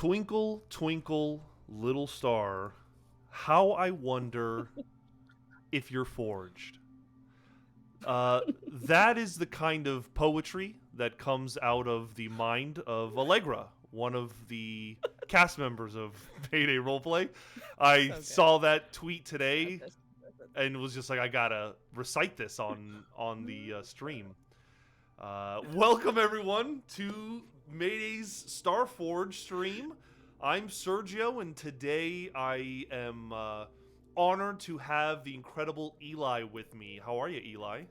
Twinkle, twinkle, little star, how I wonder if you're forged. That is the kind of poetry that comes out of the mind of Allegra, one of the cast members of Payday Roleplay. I So saw that tweet today That's- and was just like, I gotta recite this on the stream. Welcome everyone to Mayday's Starforged stream. I'm Sergio, and today I am honored to have the incredible Eli with me. How are you, Eli?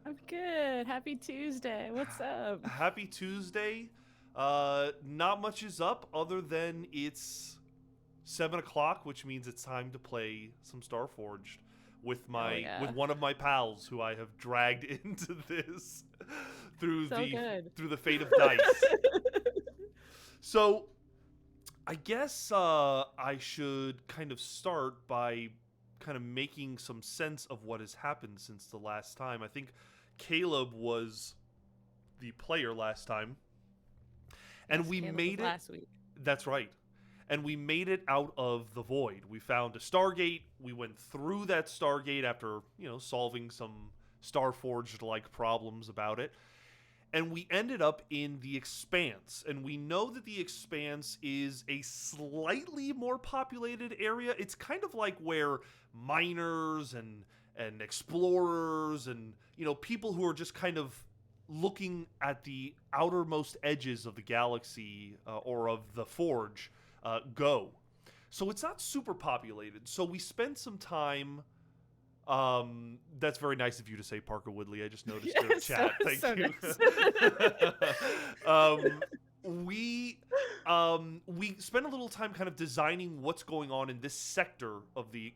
I'm good. Happy Tuesday. What's up? Happy Tuesday. Not much is up other than it's 7 o'clock, which means it's time to play some Starforged with with one of my pals who I have dragged into this through the fate of dice. So I guess I should kind of start by kind of making some sense of what has happened since the last time. I think Caleb was the player last time, and Yes, we Caleb made was it. last week. That's right. And we made it out of the void. We found a Stargate. We went through that Stargate after, solving some Starforged-like problems about it. And we ended up in the Expanse. And we know that the Expanse is a slightly more populated area. It's kind of like where miners and explorers and, people who are just kind of looking at the outermost edges of the galaxy or of the Forge go. So it's not super populated. So we spent some time. That's very nice of you to say, Parker Woodley. I just noticed your chat. Thank you. Nice. We spent a little time kind of designing what's going on in this sector of the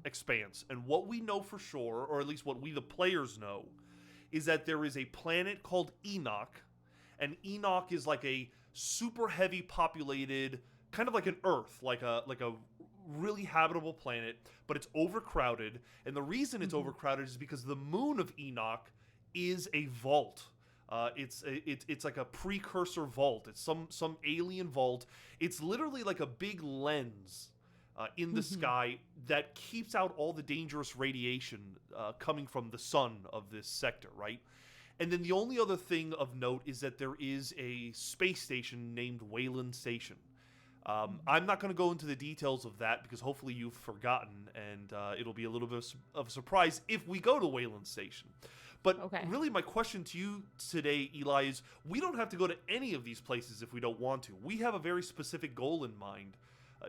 Expanse, and what we know for sure, or at least what we the players know, is that there is a planet called Enoch, and Enoch is like a super heavy populated, kind of like an Earth, like a really habitable planet, but it's overcrowded. And the reason it's overcrowded is because the moon of Enoch is a vault. It's like a precursor vault. It's some alien vault. It's literally like a big lens in the sky that keeps out all the dangerous radiation coming from the sun of this sector, right? And then the only other thing of note is that there is a space station named Wayland Station. I'm not going to go into the details of that because hopefully you've forgotten, and it'll be a little bit of a surprise if we go to Wayland Station. But really my question to you today, Eli, is we don't have to go to any of these places if we don't want to. We have a very specific goal in mind.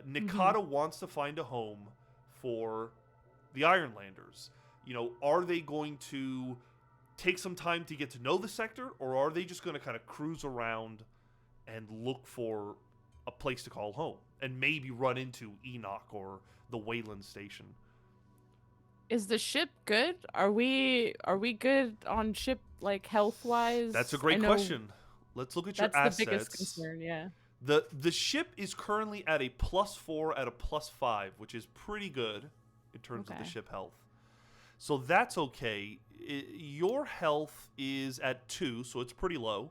Nikata wants to find a home for the Ironlanders. Are they going to take some time to get to know the sector, or are they just going to kind of cruise around and look for a place to call home and maybe run into Enoch or the Wayland Station? Is the ship good? Are we good on ship, like, health wise? That's a great question. Let's look at your assets. That's the biggest concern, yeah. The ship is currently at a +4 at a +5, which is pretty good in terms of the ship health. So that's okay. Your health is at 2, so it's pretty low.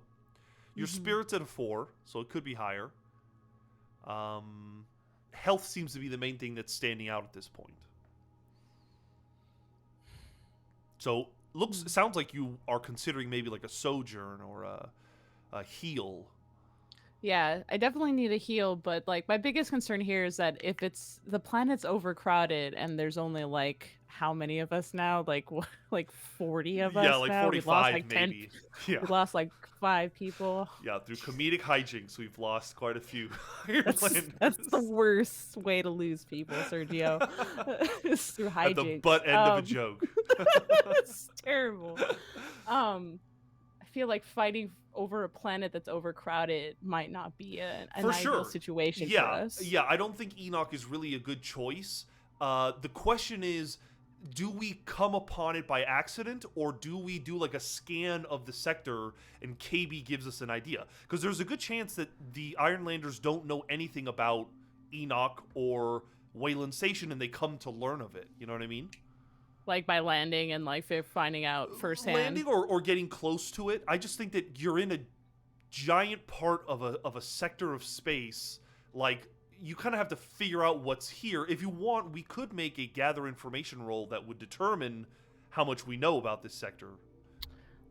Your spirit's at a 4, so it could be higher. Health seems to be the main thing that's standing out at this point. So sounds like you are considering maybe like a sojourn or a heal. Yeah, I definitely need a heal, but like my biggest concern here is that if the planet's overcrowded and there's only like how many of us now? Like 40 of us. Yeah, like now? 45 lost, like, maybe. 10, we lost like 5 people. Yeah, through comedic hijinks, we've lost quite a few. That's the worst way to lose people, Sergio. It's through hijinks. At the butt end of a joke. It's terrible. I feel like fighting over a planet that's overcrowded might not be an ideal situation for us. Yeah, I don't think Enoch is really a good choice. The question is, do we come upon it by accident, or do we do like a scan of the sector and KB gives us an idea? Because there's a good chance that the Ironlanders don't know anything about Enoch or Wayland Station and they come to learn of it. You know what I mean? Like by landing and like finding out firsthand. Landing or getting close to it. I just think that you're in a giant part of a sector of space like, you kind of have to figure out what's here. If you want, we could make a gather information roll that would determine how much we know about this sector.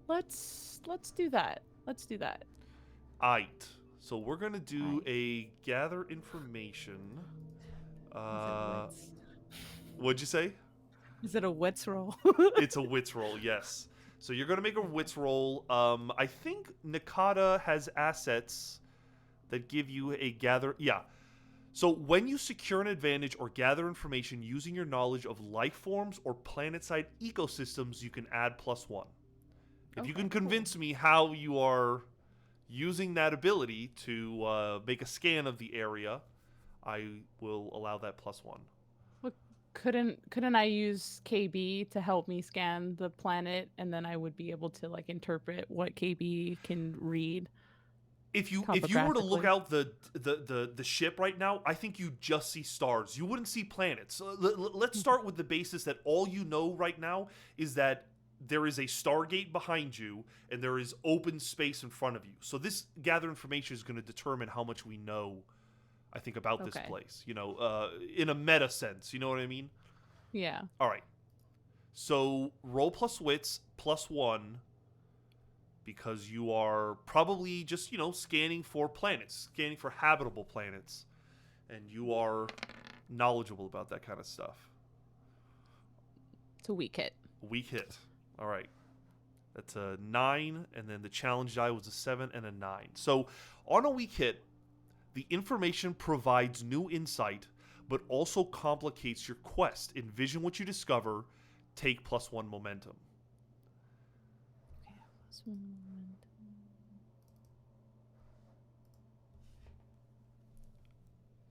Let's do that. Let's do that. Aight. So we're gonna do a gather information. What'd you say? Is it a wits roll? It's a wits roll, yes. So you're gonna make a wits roll. I think Nakata has assets that give you a gather. Yeah. So when you secure an advantage or gather information using your knowledge of life forms or planet-side ecosystems, you can add +1. If you can convince me how you are using that ability to make a scan of the area, I will allow that +1. Well, couldn't I use KB to help me scan the planet, and then I would be able to like interpret what KB can read? If you were to look out the ship right now, I think you just see stars. You wouldn't see planets. Let's start with the basis that all you know right now is that there is a Stargate behind you and there is open space in front of you. So this gather information is going to determine how much we know, I think, about this place. You know, in a meta sense. You know what I mean? Yeah. All right. So roll plus wits +1. Because you are probably just, you know, scanning for planets, scanning for habitable planets. And you are knowledgeable about that kind of stuff. It's a weak hit. Weak hit. All right. That's a 9, and then the challenge die was a 7 and a 9. So on a weak hit, the information provides new insight, but also complicates your quest. Envision what you discover. Take +1 momentum.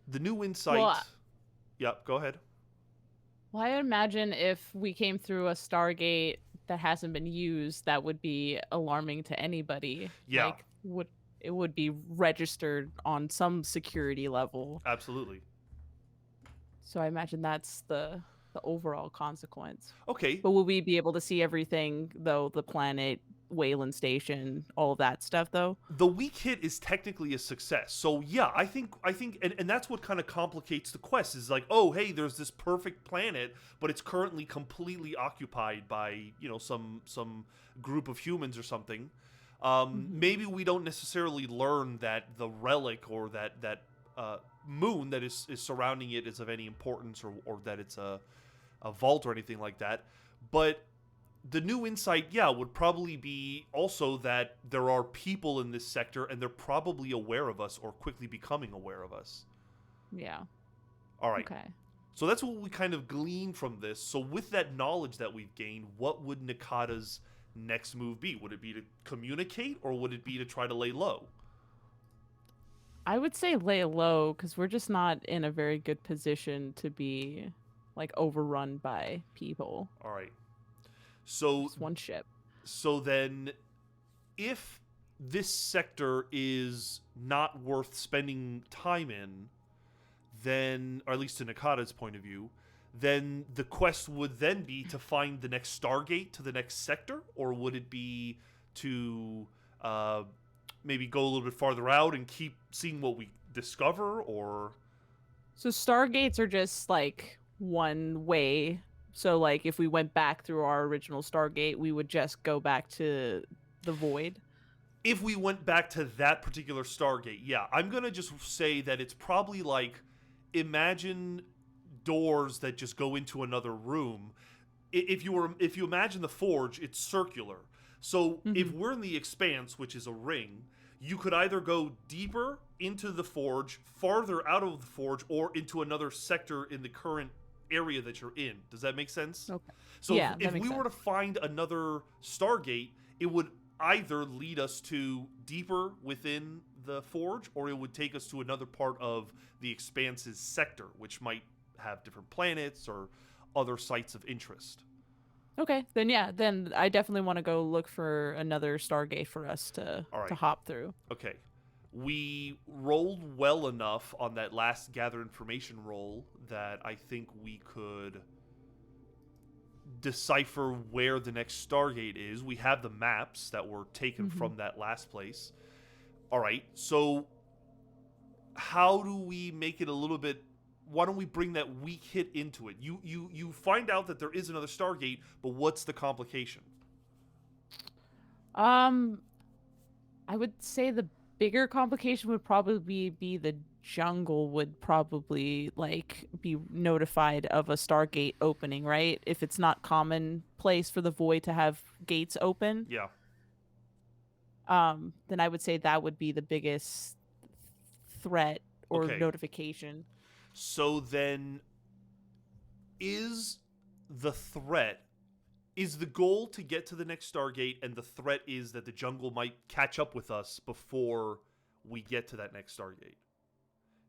The new insight. Well, Yep, go ahead. Well, I imagine if we came through a Stargate that hasn't been used, that would be alarming to anybody. Yeah. Like, it would be registered on some security level. Absolutely. So I imagine that's the overall consequence. Okay. But will we be able to see everything, though? The planet, Wayland Station, all of that stuff, though? The weak hit is technically a success. So yeah, I think and that's what kind of complicates the quest is like, oh, hey, there's this perfect planet, but it's currently completely occupied by, you know, some group of humans or something. Maybe we don't necessarily learn that the relic or that moon that is surrounding it is of any importance, or that it's a vault or anything like that. But the new insight, yeah, would probably be also that there are people in this sector and they're probably aware of us or quickly becoming aware of us. Yeah. All right. Okay. So that's what we kind of glean from this. So with that knowledge that we've gained, what would Nakata's next move be? Would it be to communicate, or would it be to try to lay low? I would say lay low, because we're just not in a very good position to be like overrun by people. All right. So just one ship. So then, if this sector is not worth spending time in, then, or at least to Nakata's point of view, then the quest would then be to find the next Stargate to the next sector, or would it be to maybe go a little bit farther out and keep seeing what we discover, or? So Stargates are just like one way. So like if we went back through our original Stargate, we would just go back to the void. If we went back to that particular Stargate, yeah. I'm going to just say that it's probably like, imagine doors that just go into another room. If you imagine the Forge, it's circular. So if we're in the Expanse, which is a ring, you could either go deeper into the Forge, farther out of the Forge, or into another sector in the current area that you're in. Does that make sense? Okay. So yeah, if we were to find another Stargate, it would either lead us to deeper within the Forge, or it would take us to another part of the Expanse's sector, which might have different planets or other sites of interest. Okay, then yeah, then I definitely want to go look for another Stargate for us to hop through. Okay. We rolled well enough on that last gather information roll that I think we could decipher where the next Stargate is. We have the maps that were taken from that last place. All right, so how do we make it a little bit? Why don't we bring that weak hit into it? You find out that there is another Stargate, but what's the complication? Um, I would say the bigger complication would probably be the jungle would probably like be notified of a Stargate opening, right? If it's not commonplace for the void to have gates open, Yeah. then I would say that would be the biggest threat or Okay. notification. So then, is the threat is the goal to get to the next Stargate, and the threat is that the jungle might catch up with us before we get to that next Stargate?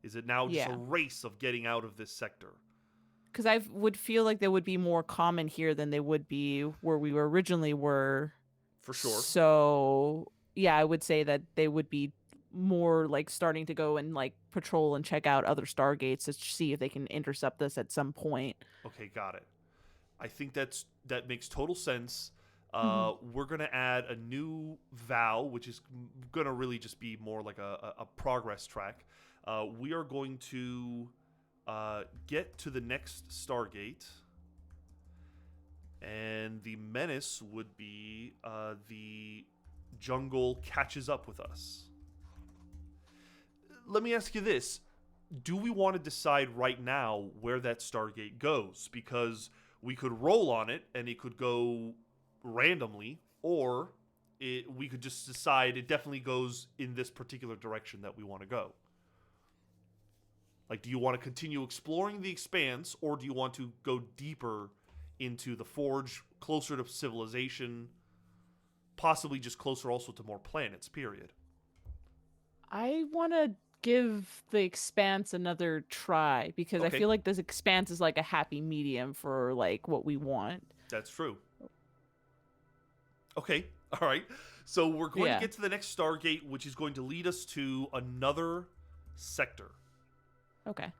Is it now just a Yeah. race of getting out of this sector? Because I would feel like they would be more common here than they would be where we originally were. For sure. So, yeah, I would say that they would be more like starting to go and like patrol and check out other Stargates to see if they can intercept us at some point. Okay, got it. I think that makes total sense. Mhm. We're gonna add a new vow, which is gonna really just be more like a progress track. We are going to get to the next Stargate, and the menace would be the jungle catches up with us. Let me ask you this. Do we want to decide right now where that Stargate goes? Because we could roll on it and it could go randomly, or we could just decide it definitely goes in this particular direction that we want to go. Like, do you want to continue exploring the expanse, or do you want to go deeper into the Forge, closer to civilization, possibly just closer also to more planets, period? I want to give the Expanse another try because I Okay, feel like this Expanse is like a happy medium for like what we want. that's true. Okay, all right. So we're going to Yeah. get to the next Stargate, which is going to lead us to another sector. Okay.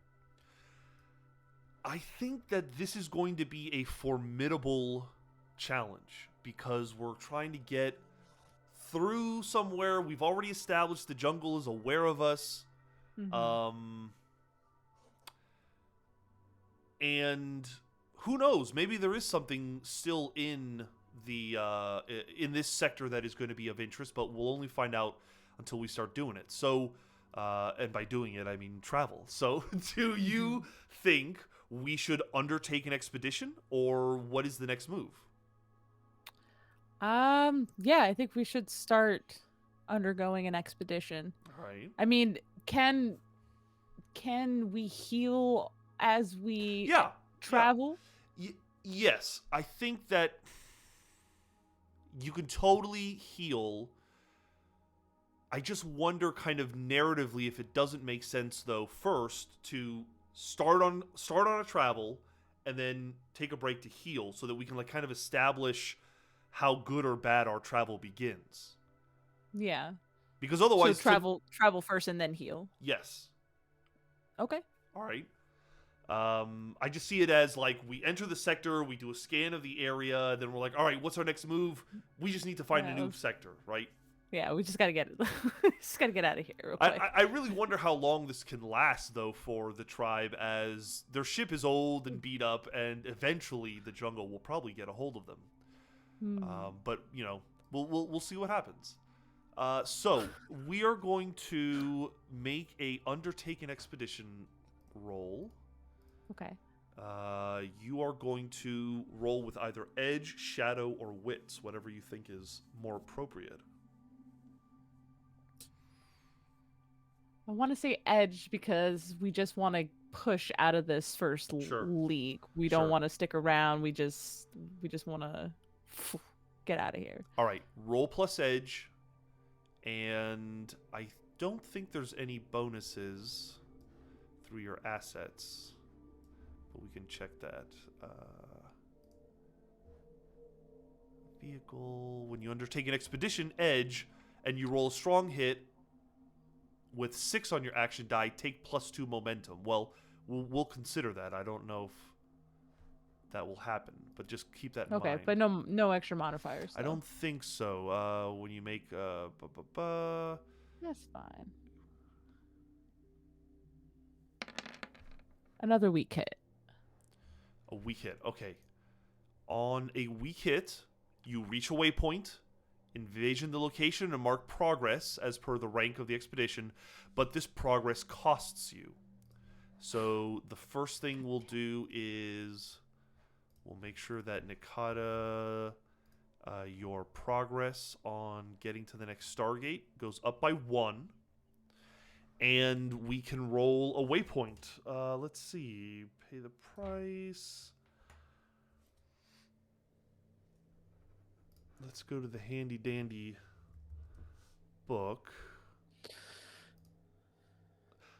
I think that this is going to be a formidable challenge because we're trying to get through somewhere. We've already established the jungle is aware of us. Mhm. And who knows? Maybe there is something still in the in this sector that is going to be of interest, but we'll only find out until we start doing it. So, and by doing it, I mean travel. So, do you think we should undertake an expedition, or what is the next move? Yeah, I think we should start undergoing an expedition. All right. I mean, can we heal as we Yeah. Yeah. travel? Yes, I think that you can totally heal. I just wonder kind of narratively if it doesn't make sense though first to start on a travel and then take a break to heal so that we can like kind of establish how good or bad our travel begins. Yeah. Because So otherwise travel first and then heal. yes. Okay. All right. I just see it as like we enter the sector, we do a scan of the area, then we're like, all right, what's our next move? We just need to find a new sector, right? Yeah, we just gotta get just gotta get out of here real I, quick. I really wonder how long this can last, though, for the tribe, as their ship is old and beat up, and eventually the jungle will probably get a hold of them. But you know, we'll see what happens. So we are going to make a undertake an expedition roll. Okay. You are going to roll with either edge, shadow, or wits, whatever you think is more appropriate. I want to say edge because we just want to push out of this first Sure. league. We Sure. don't want to stick around. We just want to get out of here. All right, roll plus edge, and I don't think there's any bonuses through your assets, but we can check that. Vehicle, when you undertake an expedition, edge, and you roll a strong hit with 6 on your action die, take +2 momentum. Well, we'll consider that. I don't know if that will happen, but just keep that in mind. Okay, but no extra modifiers. I don't think so. When you make That's fine. Another weak hit. A weak hit. Okay. On a weak hit, you reach a waypoint, envision the location, and mark progress as per the rank of the expedition, but this progress costs you. So the first thing we'll do is we'll make sure that Nikata, your progress on getting to the next Stargate goes up by 1. And we can roll a waypoint. Let's see. Pay the price. Let's go to the handy dandy book.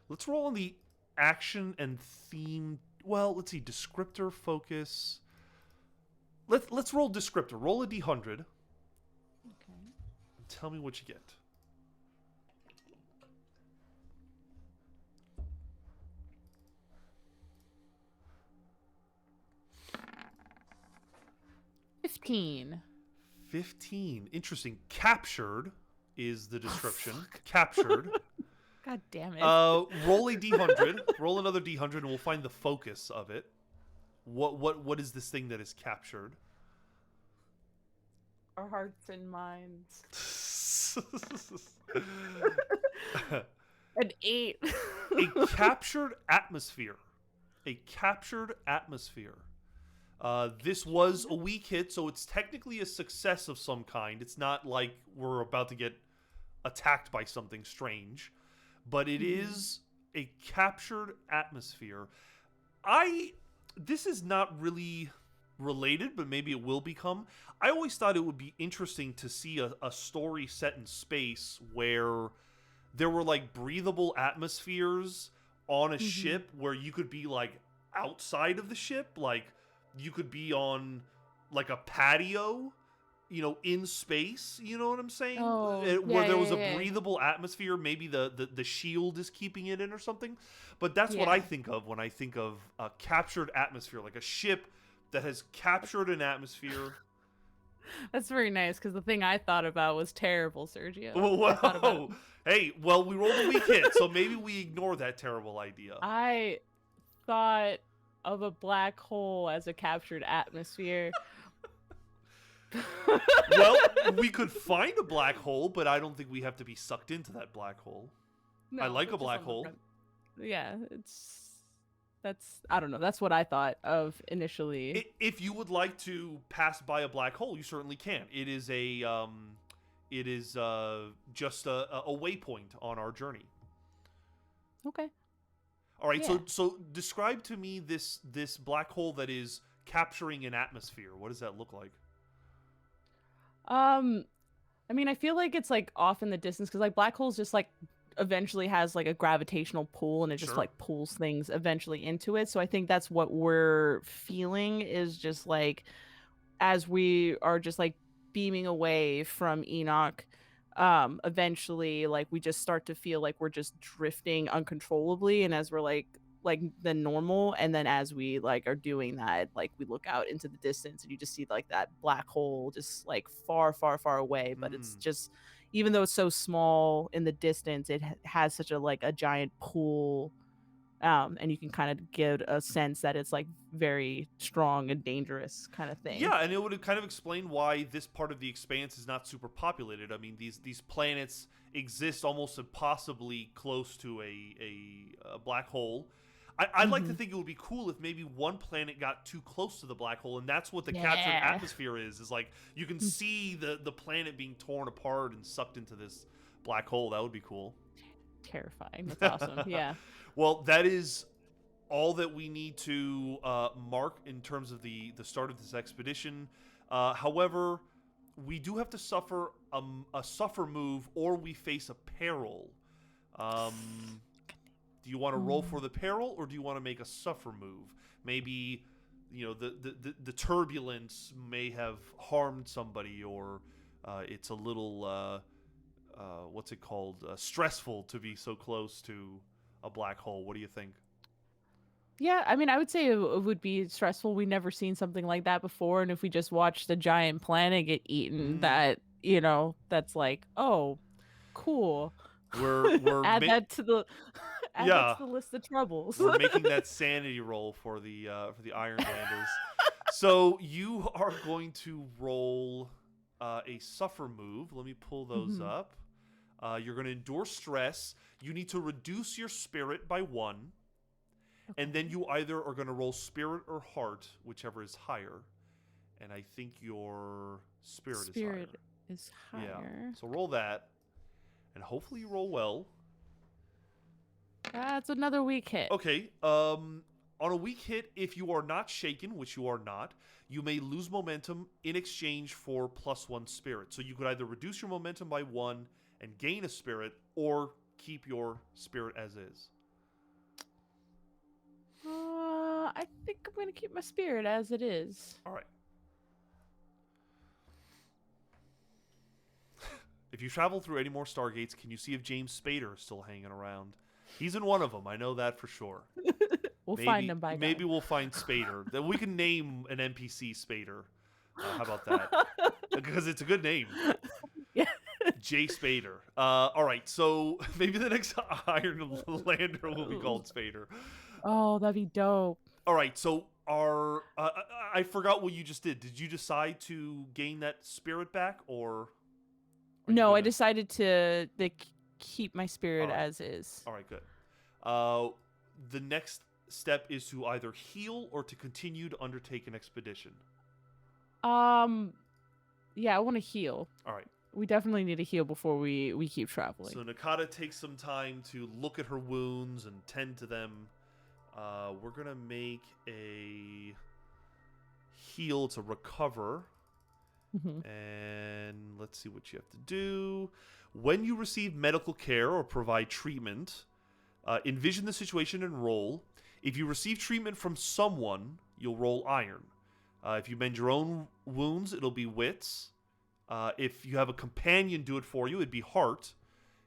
Let's roll on the action and theme. Well, let's see. Descriptor, focus. Let's roll descriptor. Roll a d100. Okay. Tell me what you get. $15. 15. Interesting. Captured is the description. Captured. God damn it. Roll a d100. Roll another d100, and we'll find the focus of it. What is this thing that is captured? Our hearts and minds. An 8. A captured atmosphere. A captured atmosphere. This was a weak hit, so it's technically a success of some kind. It's not like we're about to get attacked by something strange, but it is a captured atmosphere. This is not really related, but maybe it will become. I always thought it would be interesting to see a story set in space where there were like breathable atmospheres on a ship where you could be like outside of the ship, like you could be on like a patio, in space, you know what I'm saying? Where there was a breathable atmosphere, maybe the shield is keeping it in or something. But that's what I think of when I think of a captured atmosphere, like a ship that has captured an atmosphere. That's very nice, because the thing I thought about was terrible, Sergio. Whoa. Hey, well, we rolled a weak hit, so maybe we ignore that terrible idea. I thought of a black hole as a captured atmosphere. Well, we could find a black hole, but I don't think we have to be sucked into that black hole. No, I like a black hole. Yeah, I don't know. That's what I thought of initially. If you would like to pass by a black hole, you certainly can. It is just a waypoint on our journey. Okay. All right. Yeah. So describe to me this black hole that is capturing an atmosphere. What does that look like? I mean, I feel like it's like off in the distance, because like black holes just like eventually has like a gravitational pull, and it just like pulls things eventually into it. So I think that's what we're feeling, is just like as we are just like beaming away from Enoch, eventually like we just start to feel like we're just drifting uncontrollably, and as we're like the normal, and then as we like are doing that, like we look out into the distance and you just see like that black hole just like far away, but it's just, even though it's so small in the distance, it has such a giant pull, and you can kind of get a sense that it's like very strong and dangerous kind of thing. Yeah, and it would kind of explain why this part of the expanse is not super populated. I mean, these planets exist almost impossibly close to a black hole. I'd like to think it would be cool if maybe one planet got too close to the black hole, and that's what the captured atmosphere is like you can see the planet being torn apart and sucked into this black hole. That would be cool. Terrifying. That's awesome. Yeah. Well, that is all that we need to mark in terms of the start of this expedition. However, we do have to suffer a suffer move, or we face a peril. Do you want to roll for the peril, or do you want to make a suffer move? Maybe, the turbulence may have harmed somebody, or it's a little, what's it called? Stressful to be so close to a black hole. What do you think? Yeah, I mean, I would say it would be stressful. We never seen something like that before, and if we just watched a giant planet get eaten, that that's like, oh, cool. We're add that to the Add that Yeah. to the list of troubles. We're making that sanity roll for the Ironlanders. So you are going to roll a suffer move. Let me pull those up. You're going to endure stress. You need to reduce your spirit by 1. Okay. And then you either are going to roll spirit or heart, whichever is higher. And I think your spirit is higher. Yeah. So roll that. And hopefully you roll well. That's another weak hit. Okay. On a weak hit, if you are not shaken, which you are not, you may lose momentum in exchange for +1 spirit. So you could either reduce your momentum by 1 and gain a spirit, or keep your spirit as is. I think I'm going to keep my spirit as it is. All right. If you travel through any more Stargates, can you see if James Spader is still hanging around? He's in one of them. I know that for sure. We'll find him by maybe we'll find Spader. Then we can name an NPC Spader. How about that? Because it's a good name. Yeah. Jay Spader. All right, so maybe the next Ironlander will be called Spader. Oh, that'd be dope. All right, so I forgot what you just did. Did you decide to gain that spirit back, or? No, I decided to keep my spirit as is. All right, good. The next step is to either heal or to continue to undertake an expedition. Yeah, I want to heal. All right. We definitely need to heal before we keep traveling. So Nakata takes some time to look at her wounds and tend to them. We're going to make a heal to recover. And let's see what you have to do. When you receive medical care or provide treatment, envision the situation and roll. If you receive treatment from someone, you'll roll iron. If you mend your own wounds, it'll be wits. If you have a companion do it for you, it'd be heart.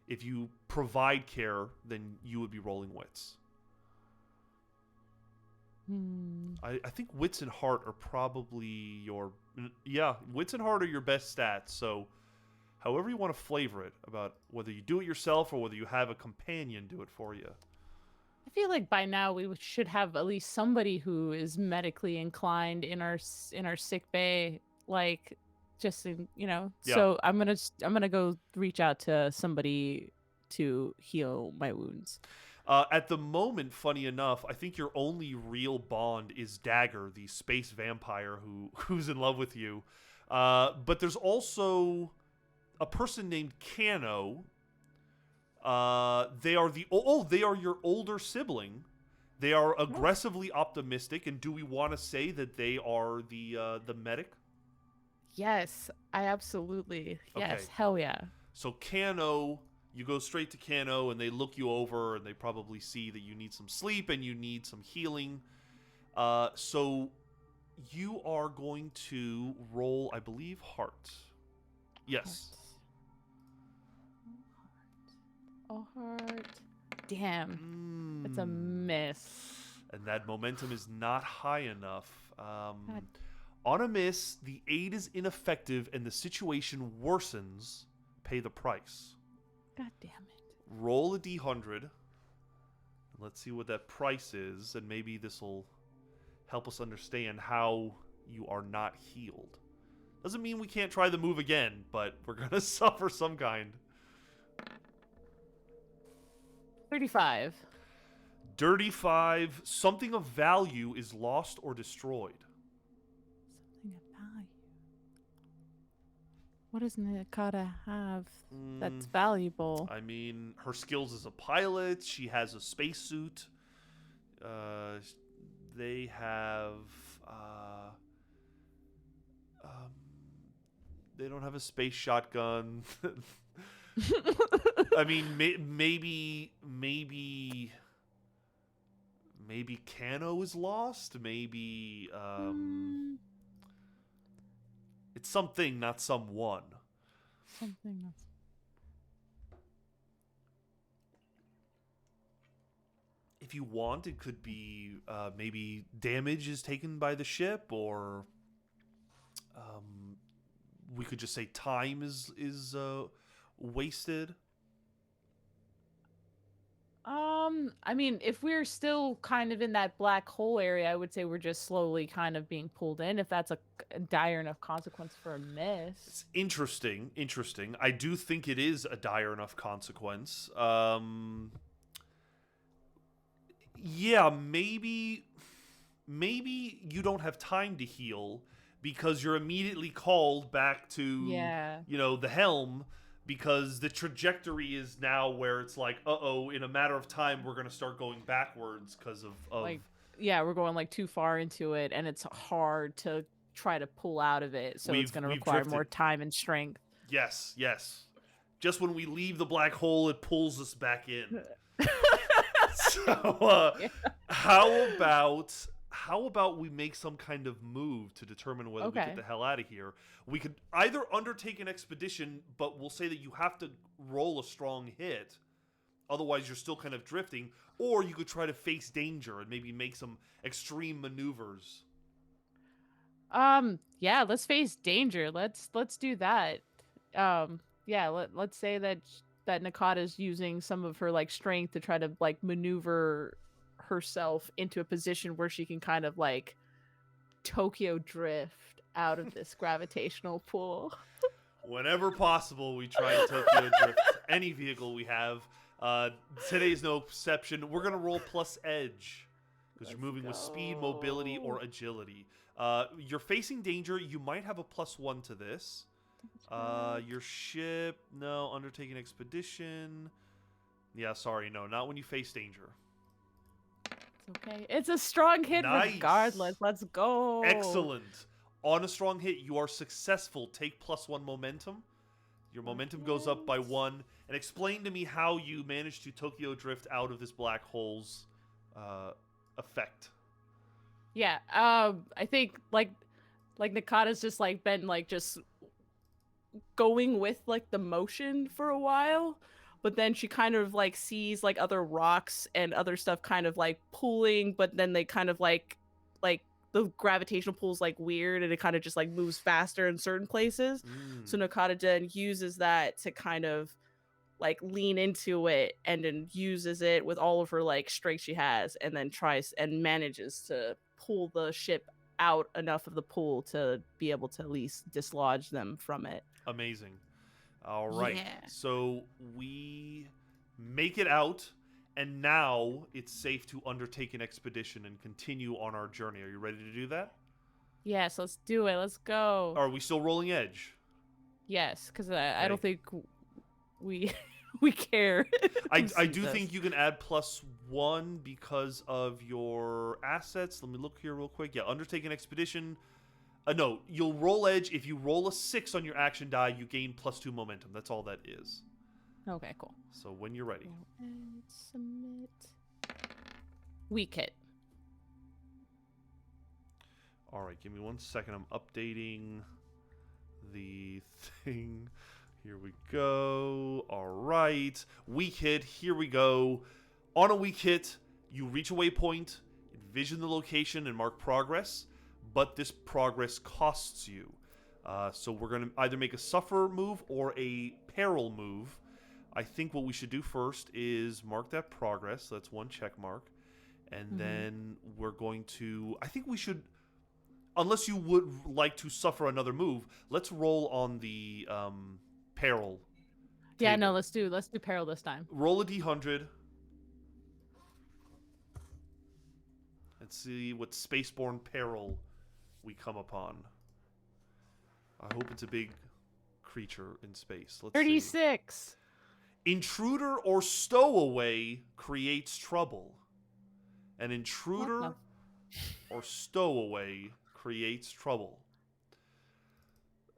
If you provide care, then you would be rolling wits. I think wits and heart are probably your... Yeah, wits and heart are your best stats, so however you want to flavor it, about whether you do it yourself or whether you have a companion do it for you. I feel like by now we should have at least somebody who is medically inclined in our sick bay, like just in, Yeah. So I'm gonna go reach out to somebody to heal my wounds. At the moment, funny enough, I think your only real bond is Dagger, the space vampire who's in love with you. But there's also a person named Kano. They are your older sibling. They are aggressively optimistic, and do we want to say that they are the medic? Yes, I absolutely. Okay. Yes, hell yeah. So Kano, you go straight to Kano, and they look you over, and they probably see that you need some sleep and you need some healing. So you are going to roll, I believe, heart. Yes. Heart. Damn. It's a miss. And that momentum is not high enough. On a miss, the aid is ineffective and the situation worsens. Pay the price. God damn it. Roll a d100. Let's see what that price is, and maybe this will help us understand how you are not healed. Doesn't mean we can't try the move again, but we're going to suffer some kind. 35. Dirty 5. Something of value is lost or destroyed. Something of value. What does Nakata have that's valuable? I mean, her skills as a pilot. She has a spacesuit. They have... they don't have a space shotgun. I mean, maybe Kano is lost. Maybe it's something, not someone. Something else. If you want, it could be maybe damage is taken by the ship, or we could just say time is wasted. I mean, if we're still kind of in that black hole area, I would say we're just slowly kind of being pulled in. If that's a dire enough consequence for a miss. It's interesting. Interesting. I do think it is a dire enough consequence. Yeah, maybe you don't have time to heal because you're immediately called back to Yeah. the helm because the trajectory is now where it's like, uh-oh, in a matter of time we're going to start going backwards because of Like, yeah, we're going like too far into it, and it's hard to try to pull out of it. So it's going to we've require drifted. more time and strength. Yes. Just when we leave the black hole, it pulls us back in. So, Yeah. how about we make some kind of move to determine whether we Okay. get the hell out of here? We could either undertake an expedition, but we'll say that you have to roll a strong hit, otherwise you're still kind of drifting, or you could try to face danger and maybe make some extreme maneuvers. Yeah, let's face danger. Let's do that. Yeah, let's say that Nakata's using some of her like strength to try to like maneuver herself into a position where she can kind of like Tokyo drift out of this gravitational pull. Whenever possible, we try to Tokyo drift any vehicle we have. Today's no exception. We're gonna roll plus edge because you're moving with speed, mobility, or agility. You're facing danger. You might have a +1 to this. Your ship, no. Undertaking expedition. Yeah, sorry, no. Not when you face danger. It's okay. It's a strong hit Nice. regardless. Let's go. Excellent. On a strong hit, you are successful. Take +1 momentum. Your momentum goes up by 1. And explain to me how you managed to Tokyo drift out of this black hole's effect. Yeah. I think like Nakata's just like been like just going with like the motion for a while, but then she kind of like sees like other rocks and other stuff kind of like pulling, but then they kind of like the gravitational pull's like weird and it kind of just like moves faster in certain places. So Nakata then uses that to kind of like lean into it and then uses it with all of her like strength she has and then tries and manages to pull the ship out enough of the pool to be able to at least dislodge them from it. Amazing. All right. Yeah. So we make it out, and now it's safe to undertake an expedition and continue on our journey. Are you ready to do that? Yes, let's do it. Let's go. Are we still rolling edge? Yes, because I don't think we we care. I do think you can add +1 because of your assets. Let me look here real quick. Yeah, undertake an expedition. No, you'll roll edge. If you roll a 6 on your action die, you gain +2 momentum. That's all that is. Okay, cool. So when you're ready. And submit. Weak hit. All right, give me 1 second. I'm updating the thing. Here we go. All right. Weak hit. Here we go. On a weak hit, you reach a waypoint, envision the location, and mark progress, but this progress costs you. So we're going to either make a suffer move or a peril move. I think what we should do first is mark that progress. That's 1 check mark. And then we're going to... I think we should... Unless you would like to suffer another move, let's roll on the peril. Yeah, table. no, let's do peril this time. Roll a d100. Let's see what spaceborne peril we come upon. I hope it's a big creature in space. Let's 36. see. Intruder or stowaway creates trouble. An intruder or stowaway creates trouble.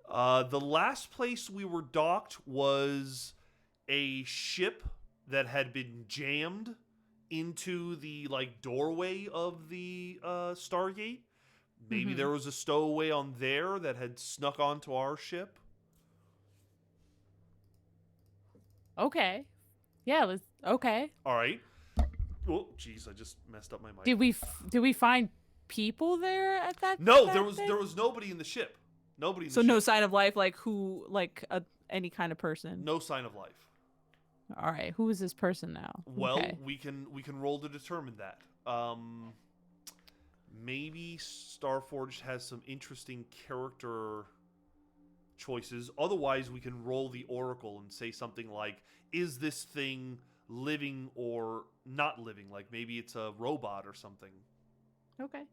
The last place we were docked was a ship that had been jammed into the doorway of the Stargate. Maybe there was a stowaway on there that had snuck onto our ship. Okay. Yeah, okay. All right. Oh, jeez, I just messed up my mic. Did we find people there at that? No, that there thing? was nobody in the ship. Nobody in the So ship. no sign of life, any kind of person. No sign of life. All right, who is this person now? Well, Okay. we can roll to determine that. Maybe Starforged has some interesting character choices. Otherwise, we can roll the oracle and say something like, "Is this thing living or not living?" Like maybe it's a robot or something. Okay.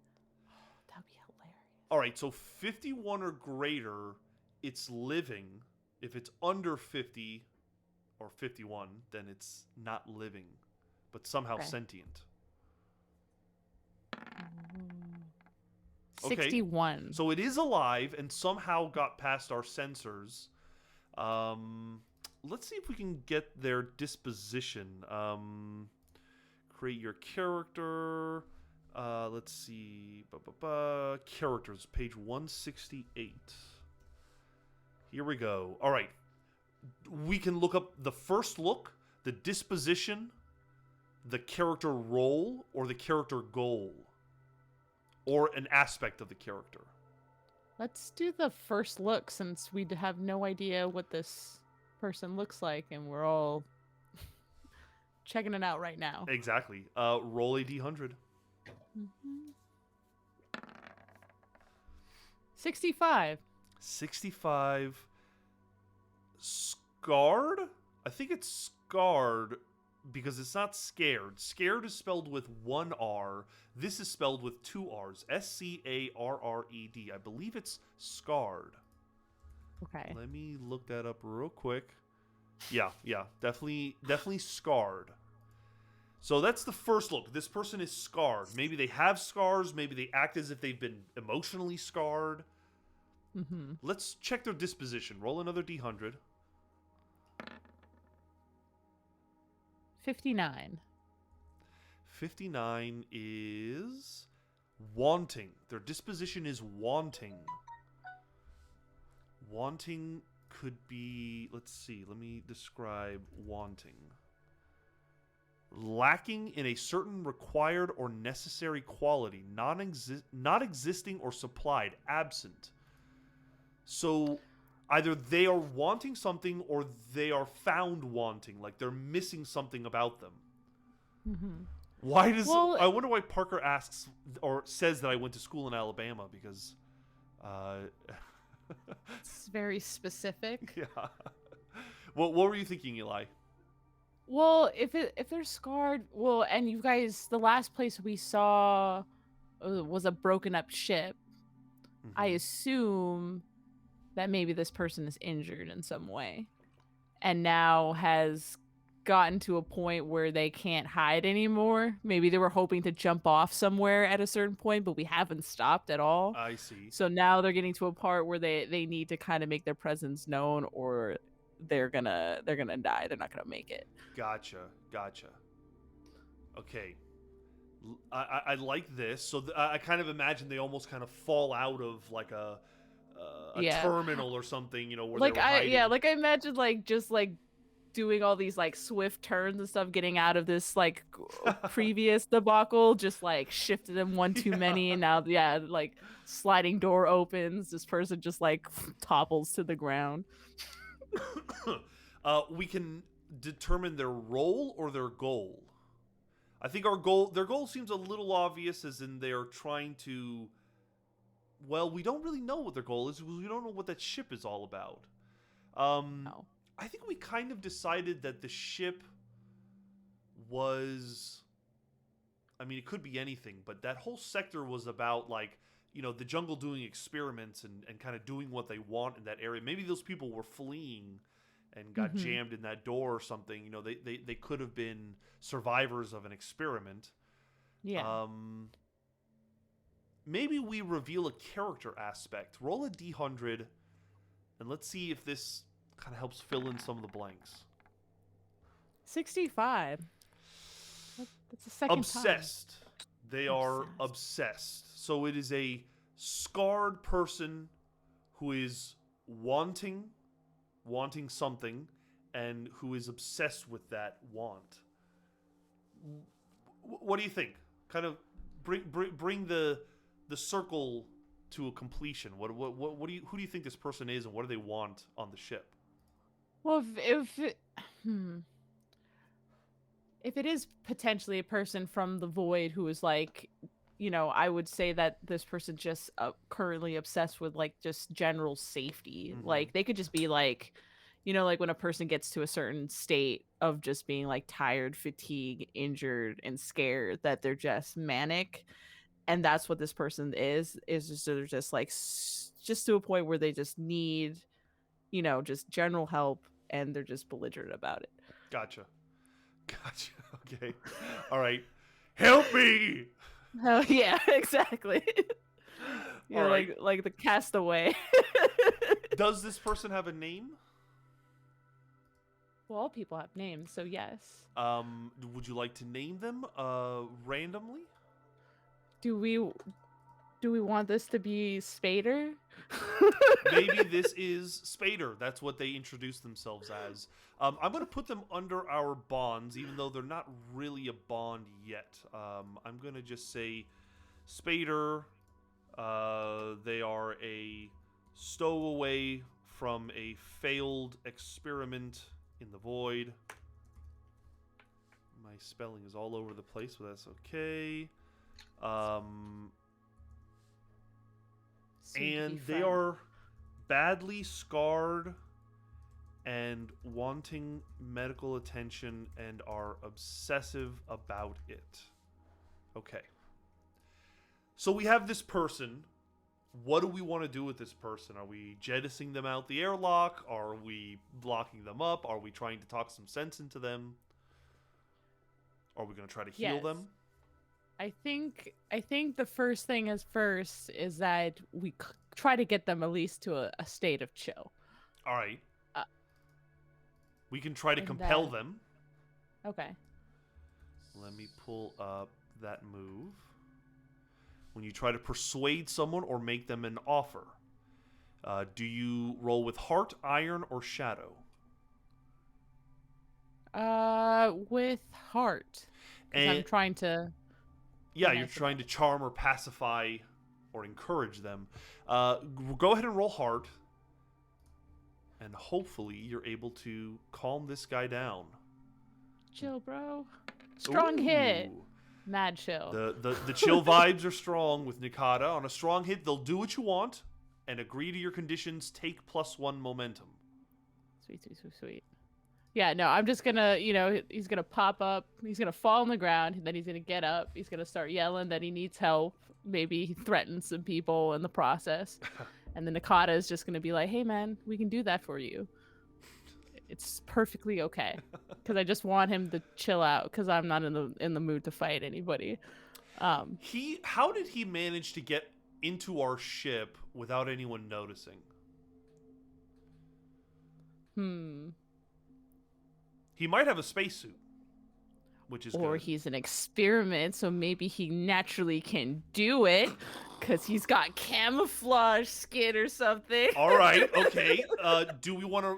That'd be hilarious. All right, so 51 or greater, it's living. If it's under 50 or 51, then it's not living, but somehow Okay. sentient. Mm. Okay, 61. so it is alive and somehow got past our sensors. Um, let's see if we can get their disposition. Create your character. Let's see. Characters, page 168. Here we go. All right. We can look up the first look, the disposition, the character role, or the character goal, or an aspect of the character. Let's do the first look since we have no idea what this person looks like and we're all checking it out right now. Exactly. Roll a d100. 65. 65. Scarred? I think it's scarred because it's not scared. Scared is spelled with one R. This is spelled with two R's. Scarred. I believe it's scarred. Okay. Let me look that up real quick. Yeah, definitely scarred. So that's the first look. This person is scarred. Maybe they have scars. Maybe they act as if they've been emotionally scarred. Mm-hmm. Let's check their disposition. Roll another d100. 59. 59 is wanting. Their disposition is wanting. Wanting could be, let's see, let me describe wanting. Lacking in a certain required or necessary quality, not existing or supplied, absent. So either they are wanting something or they are found wanting, like they're missing something about them. Mm-hmm. Why does Well, I wonder why Parker asks or says that I went to school in Alabama because it's very specific. yeah. What were you thinking, Eli? Well, if they're scarred, well, and you guys, the last place we saw was a broken up ship. I Mhm. assume that maybe this person is injured in some way and now has gotten to a point where they can't hide anymore. Maybe they were hoping to jump off somewhere at a certain point, but we haven't stopped at all. I see. So now they're getting to a part where they need to kind of make their presence known or they're gonna die. They're not gonna make it. Gotcha. Okay. I like this. So I kind of imagine they almost kind of fall out of like a Yeah. terminal or something, you know, where Like they were hiding. like I imagine like just like doing all these like swift turns and stuff, getting out of this like previous debacle, just like shifted them one too many, and now like sliding door opens, this person just like topples to the ground. We can determine their role or their goal. I think their goal seems a little obvious, as in they are trying to. Well, we don't really know what their goal is. We don't know what that ship is all about. No. I think we kind of decided that the ship was. I mean, it could be anything, but that whole sector was about, like, you know, the jungle doing experiments and kind of doing what they want in that area. Maybe those people were fleeing and got jammed in that door or something. You know, they could have been survivors of an experiment. Yeah. Maybe we reveal a character aspect. Roll a d100, and let's see if this kind of helps fill in some of the blanks. 65. That's the second Obsessed. time. They are obsessed. So it is a scarred person who is wanting something, and who is obsessed with that want. What do you think? Kind of bring the circle to a completion. What do you who do you think this person is, and what do they want on the ship? Well, if if it is potentially a person from the void who is like, I would say that this person just currently obsessed with like just general safety. Mm-hmm. Like they could just be like, like when a person gets to a certain state of just being like tired, fatigued, injured, and scared, that they're just manic. And that's what this person is just they're just like just to a point where they just need, just general help, and they're just belligerent about it. Gotcha. Okay. All right. Help me. Oh yeah, exactly. All right. like the castaway. Does this person have a name? Well, all people have names, so yes. Would you like to name them randomly? Do we want this to be Spader? Maybe this is Spader. That's what they introduced themselves as. I'm going to put them under our bonds, even though they're not really a bond yet. I'm going to just say Spader. They are a stowaway from a failed experiment in the void. My spelling is all over the place, but that's okay. And they are badly scarred and wanting medical attention and are obsessive about it. Okay. So we have this person. What do we want to do with this person? Are we jettisoning them out the airlock? Are we locking them up? Are we trying to talk some sense into them? Are we going to try to heal them? I think the first thing is that we try to get them at least to a state of chill. All right. We can try to compel them. Okay. Let me pull up that move. When you try to persuade someone or make them an offer, do you roll with heart, iron, or shadow? With heart. And I'm trying to... Yeah, you're trying to charm or pacify or encourage them. Go ahead and roll heart. And hopefully you're able to calm this guy down. Chill, bro. Strong hit. Mad chill. The chill vibes are strong with Nikata. On a strong hit, they'll do what you want and agree to your conditions. Take +1 momentum. Sweet. Yeah, no, I'm just gonna, he's gonna pop up. He's gonna fall on the ground. And then he's gonna get up. He's gonna start yelling that he needs help. Maybe he threatens some people in the process. And then Nikata is just gonna be like, "Hey, man, we can do that for you. It's perfectly okay." Because I just want him to chill out. Because I'm not in the mood to fight anybody. How did he manage to get into our ship without anyone noticing? He might have a spacesuit, which is good. Or he's an experiment, so maybe he naturally can do it because he's got camouflage skin or something. All right, okay. Do we want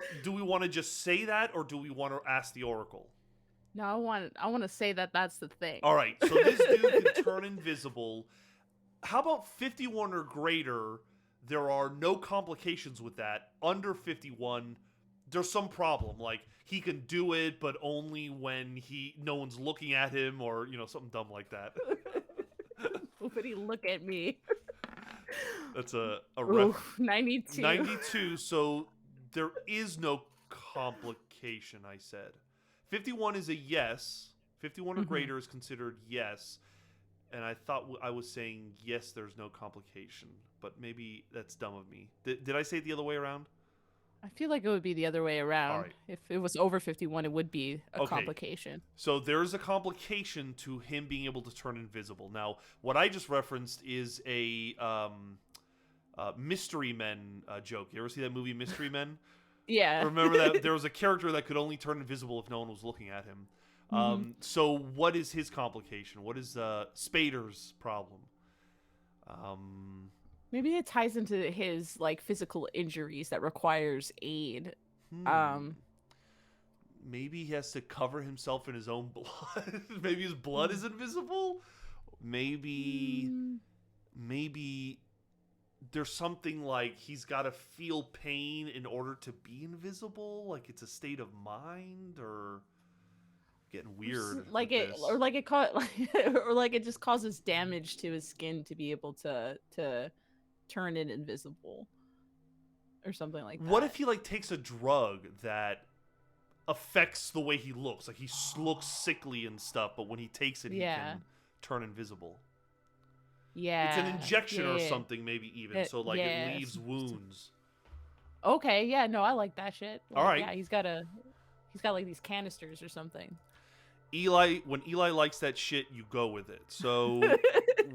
to just say that, or do we want to ask the Oracle? No, I want to say that that's the thing. All right, so this dude can turn invisible. How about 51 or greater? There are no complications with that. Under 51, there's some problem. Like, he can do it, but only when no one's looking at him, or something dumb like that. Nobody look at me. That's a 92. 92. So there is no complication. I said 51 is a yes. 51 or greater is considered yes. And I thought I was saying yes. There's no complication, but maybe that's dumb of me. Did I say it the other way around? I feel like it would be the other way around. All right. If it was over 51, it would be a complication. So there's a complication to him being able to turn invisible. Now, what I just referenced is a Mystery Men joke. You ever see that movie, Mystery Men? Yeah. Remember that there was a character that could only turn invisible if no one was looking at him. So what is his complication? What is Spader's problem? Maybe it ties into his physical injuries that requires aid. Maybe he has to cover himself in his own blood. Maybe his blood is invisible. Maybe there's something like he's got to feel pain in order to be invisible. Like it's a state of mind, Getting weird Like with it, this. or like it or like it just causes damage to his skin to be able to turn it invisible, or something like What that. if he like takes a drug that affects the way he looks? Like he looks sickly and stuff, but when he takes it, he Yeah, can turn invisible. It's an yeah, injection or yeah, something, maybe even. So like it yeah. leaves wounds. Okay, yeah, no, I like that shit. All Like, right, yeah, he's got like these canisters or something. Eli. When Eli likes that shit, you go with it. So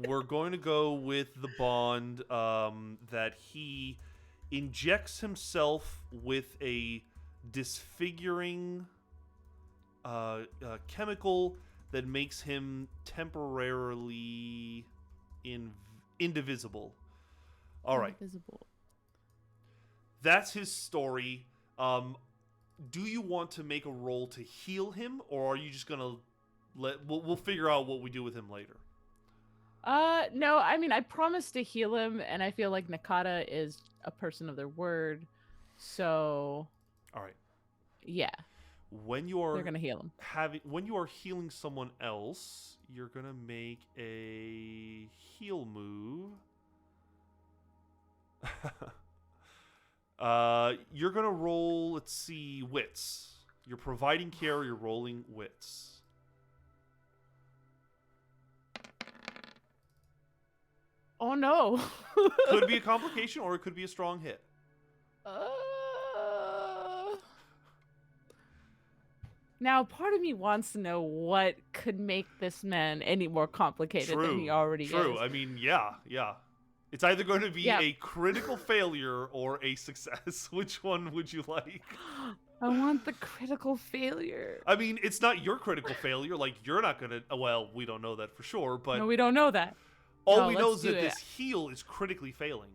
we're going to go with the bond that he injects himself with a disfiguring chemical that makes him temporarily indivisible. All right, Invisible. that's his story. Do you want to make a roll to heal him, or are you just gonna let? We'll figure out what we do with him later. No, I mean, I promised to heal him, and I feel like Nakata is a person of their word, so All right. yeah, When you they're are gonna heal him. when you are healing someone else, you're gonna make a heal move. You're gonna roll. Let's see, wits. You're providing care. You're rolling wits. Oh no. Could be a complication, or it could be a strong hit. Now, part of me wants to know what could make this man any more complicated than he already True. is. I mean, yeah. It's either going to be Yeah. a critical failure or a success. Which one would you like? I want the critical failure. I mean, it's not your critical failure. Like, you're not going to... Well, we don't know that for sure, but... No, we don't know that. All No, we know let's is do that it. this heal is critically failing.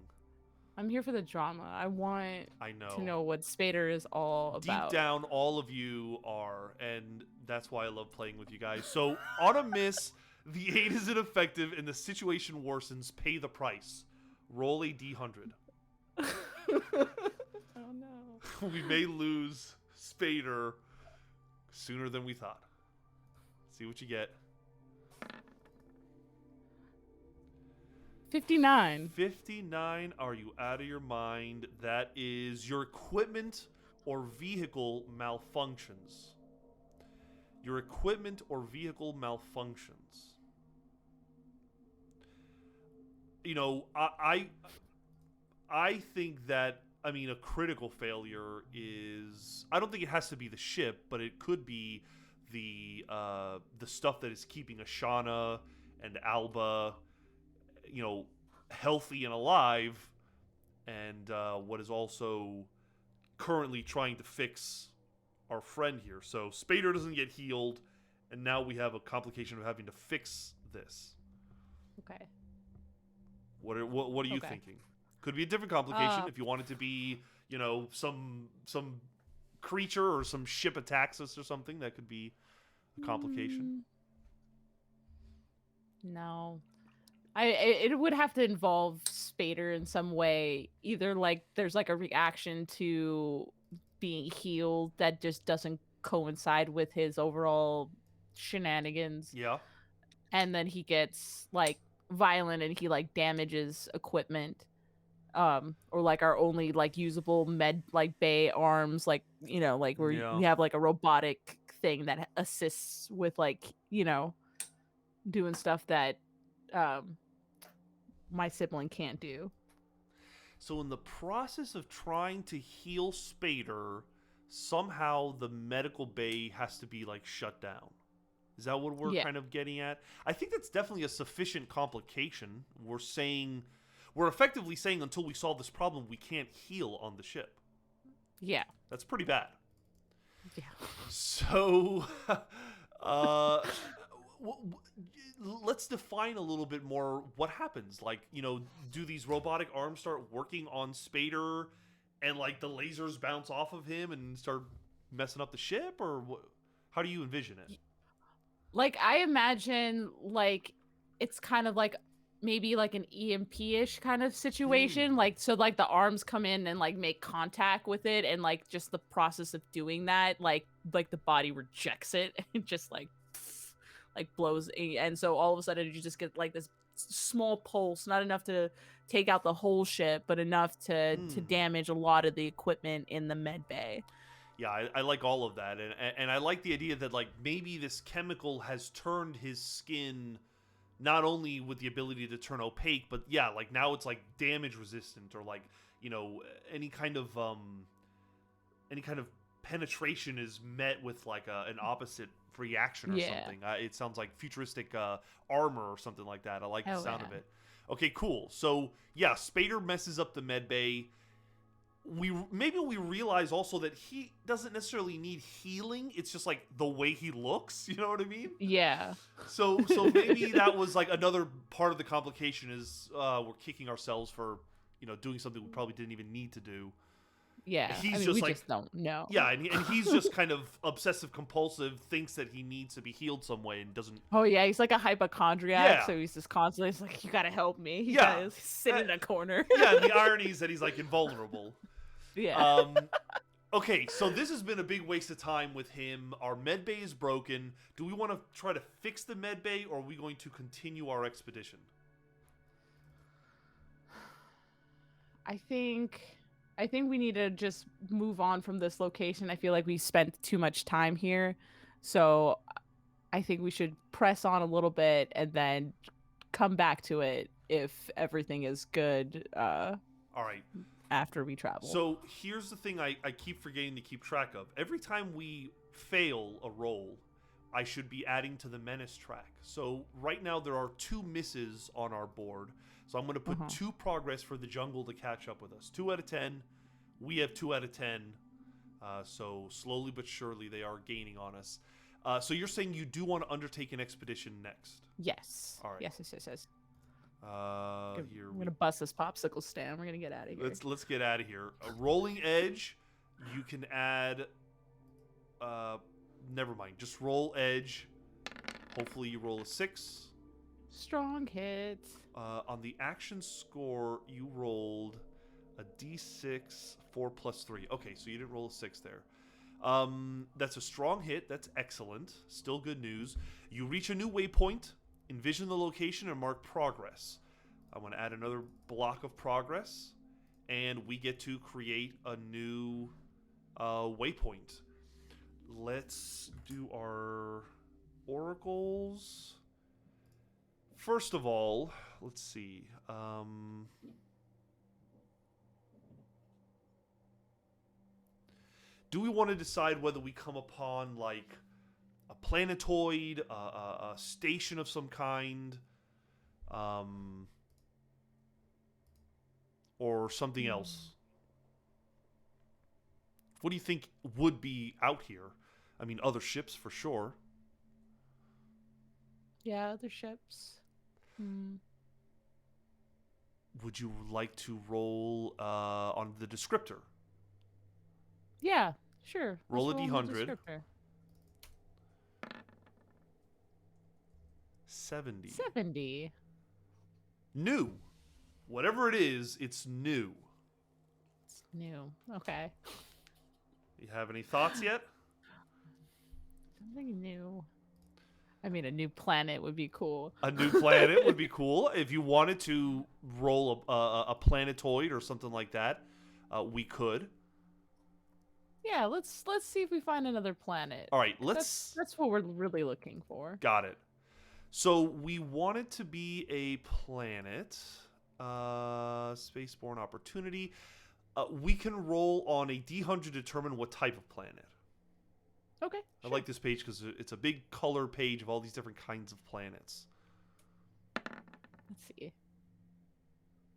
I'm here for the drama. I want I know. to know what Spader is all about. Deep down, all of you are, and that's why I love playing with you guys. So, on a miss, the aid is ineffective and the situation worsens. Pay the price. Roll a d100. Oh no. We may lose Spader sooner than we thought. See what you get. 59. 59. Are you out of your mind? That is your equipment or vehicle malfunctions. Your equipment or vehicle malfunctions. You know, I think that, I mean, a critical failure is... I don't think it has to be the ship, but it could be the stuff that is keeping Ashana and Alba, you know, healthy and alive, and what is also currently trying to fix our friend here. So Spader doesn't get healed, and now we have a complication of having to fix this. Okay. What are you Okay. thinking? Could be a different complication if you want it to be, you know, some creature or some ship attacks us or something. That could be a complication. No. It would have to involve Spader in some way. Either like there's like a reaction to being healed that just doesn't coincide with his overall shenanigans. Yeah. And then he gets like violent and he like damages equipment. Or like our only like usable med like bay arms, like, you know, like where Yeah. we have like a robotic thing that assists with like, you know, doing stuff that my sibling can't do. So in the process of trying to heal Spader, somehow the medical bay has to be like shut down. Is that what we're kind of getting at? I think that's definitely a sufficient complication. We're effectively saying until we solve this problem, we can't heal on the ship. Yeah. That's pretty bad. Yeah. So, let's define a little bit more what happens. Like, you know, do these robotic arms start working on Spader and, like, the lasers bounce off of him and start messing up the ship? Or how do you envision it? Like, I imagine, like, it's kind of like maybe like an EMP-ish kind of situation. Hmm. Like, so like the arms come in and like make contact with it, and like just the process of doing that, like the body rejects it and just like blows, and so all of a sudden you just get like this small pulse, not enough to take out the whole ship, but enough to Hmm. damage a lot of the equipment in the med bay. Yeah, I like all of that, and I like the idea that like maybe this chemical has turned his skin not only with the ability to turn opaque, but yeah, like now it's like damage resistant or like you know any kind of any kind of penetration is met with like an opposite reaction or Yeah. something. It sounds like futuristic armor or something like that. I like the Oh sound yeah. of it. Okay, cool. So yeah, Spader messes up the med bay. We realize also that he doesn't necessarily need healing. It's just like the way he looks. You know what I mean? Yeah. So maybe that was like another part of the complication is we're kicking ourselves for doing something we probably didn't even need to do. Yeah. I He's mean, just we like just don't know. yeah, and he's just kind of obsessive compulsive, thinks that he needs to be healed some way and doesn't. Oh yeah, he's like a hypochondriac, Yeah, so he's just constantly he's like, you gotta help me. You yeah, gotta sit Uh, in a corner. yeah. And the irony is that he's like invulnerable. Yeah. Okay, so this has been a big waste of time with him. Our med bay is broken. Do we want to try to fix the med bay, or are we going to continue our expedition? I think we need to just move on from this location. I feel like we spent too much time here. So I think we should press on a little bit and then come back to it if everything is good All right. after we travel. So here's the thing I keep forgetting to keep track of. Every time we fail a roll, I should be adding to the menace track. So right now there are 2 misses on our board. So I'm going to put 2 progress for the jungle to catch up with us. 2 out of 10. We have 2 out of 10. So slowly but surely they are gaining on us. So you're saying you do want to undertake an expedition next? Yes. All right. Yes. Here I'm gonna bust this popsicle stand. We're gonna get out of here. let's get out of here. A rolling edge, you can add. Never mind. Just roll edge. Hopefully you roll a 6. Strong hit. On the action score, you rolled a d6 4 plus 3. Okay, so you didn't roll a 6 there. That's a strong hit. That's excellent. Still good news. You reach a new waypoint. Envision the location and mark progress. I'm going to add another block of progress, and we get to create a new waypoint. Let's do our oracles. First of all, let's see. Do we want to decide whether we come upon like a planetoid, a station of some kind, or something else? What do you think would be out here? I mean, other ships for sure. Yeah, other ships. Would you like to roll on the descriptor? Yeah, sure. Roll a Let's on the d100. descriptor. 70. 70. New. Whatever it is, it's new. It's new. Okay. You have any thoughts yet? Something new. I mean, a new planet would be cool. A new planet would be cool. If you wanted to roll a planetoid or something like that, we could. Yeah, let's see if we find another planet. All right, let's. That's what we're really looking for. Got it. So we want it to be a planet. Spaceborne opportunity. We can roll on a D100 to determine what type of planet. Okay. I like this page because it's a big color page of all these different kinds of planets. Let's see.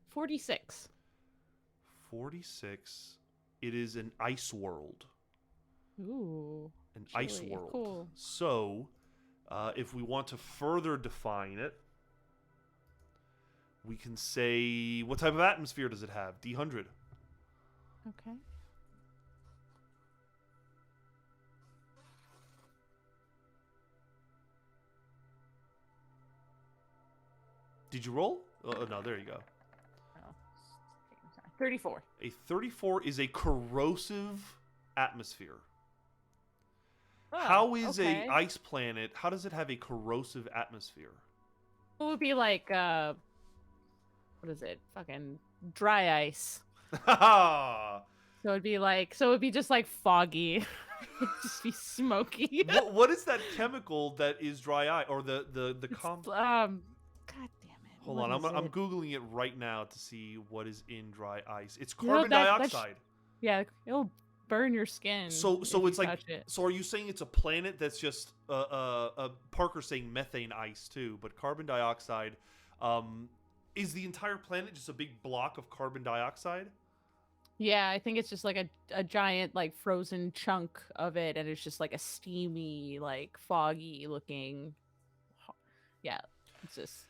46. 46. It is an ice world. Ooh. An ice chilly. world. Cool. So, if we want to further define it, we can say, what type of atmosphere does it have? D100. Okay. Did you roll? Oh, no, there you go. Oh, 34. A 34 is a corrosive atmosphere. Oh, How is okay. a ice planet? How does it have a corrosive atmosphere? It would be like what is it? Fucking dry ice. Ha So it'd be like, so it'd be just like foggy. It'd just be smoky. What is that chemical that is dry ice or the God damn it. Hold what on, is I'm it? googling it right now to see what is in dry ice. It's You know, carbon dioxide. Yeah, it'll burn your skin. So if it's you like, touch it. so are you saying it's a planet that's just Parker's saying methane ice too, but carbon dioxide, is the entire planet just a big block of carbon dioxide? Yeah, I think it's just like a giant like frozen chunk of it, and it's just like a steamy, like foggy looking. Yeah, it's just.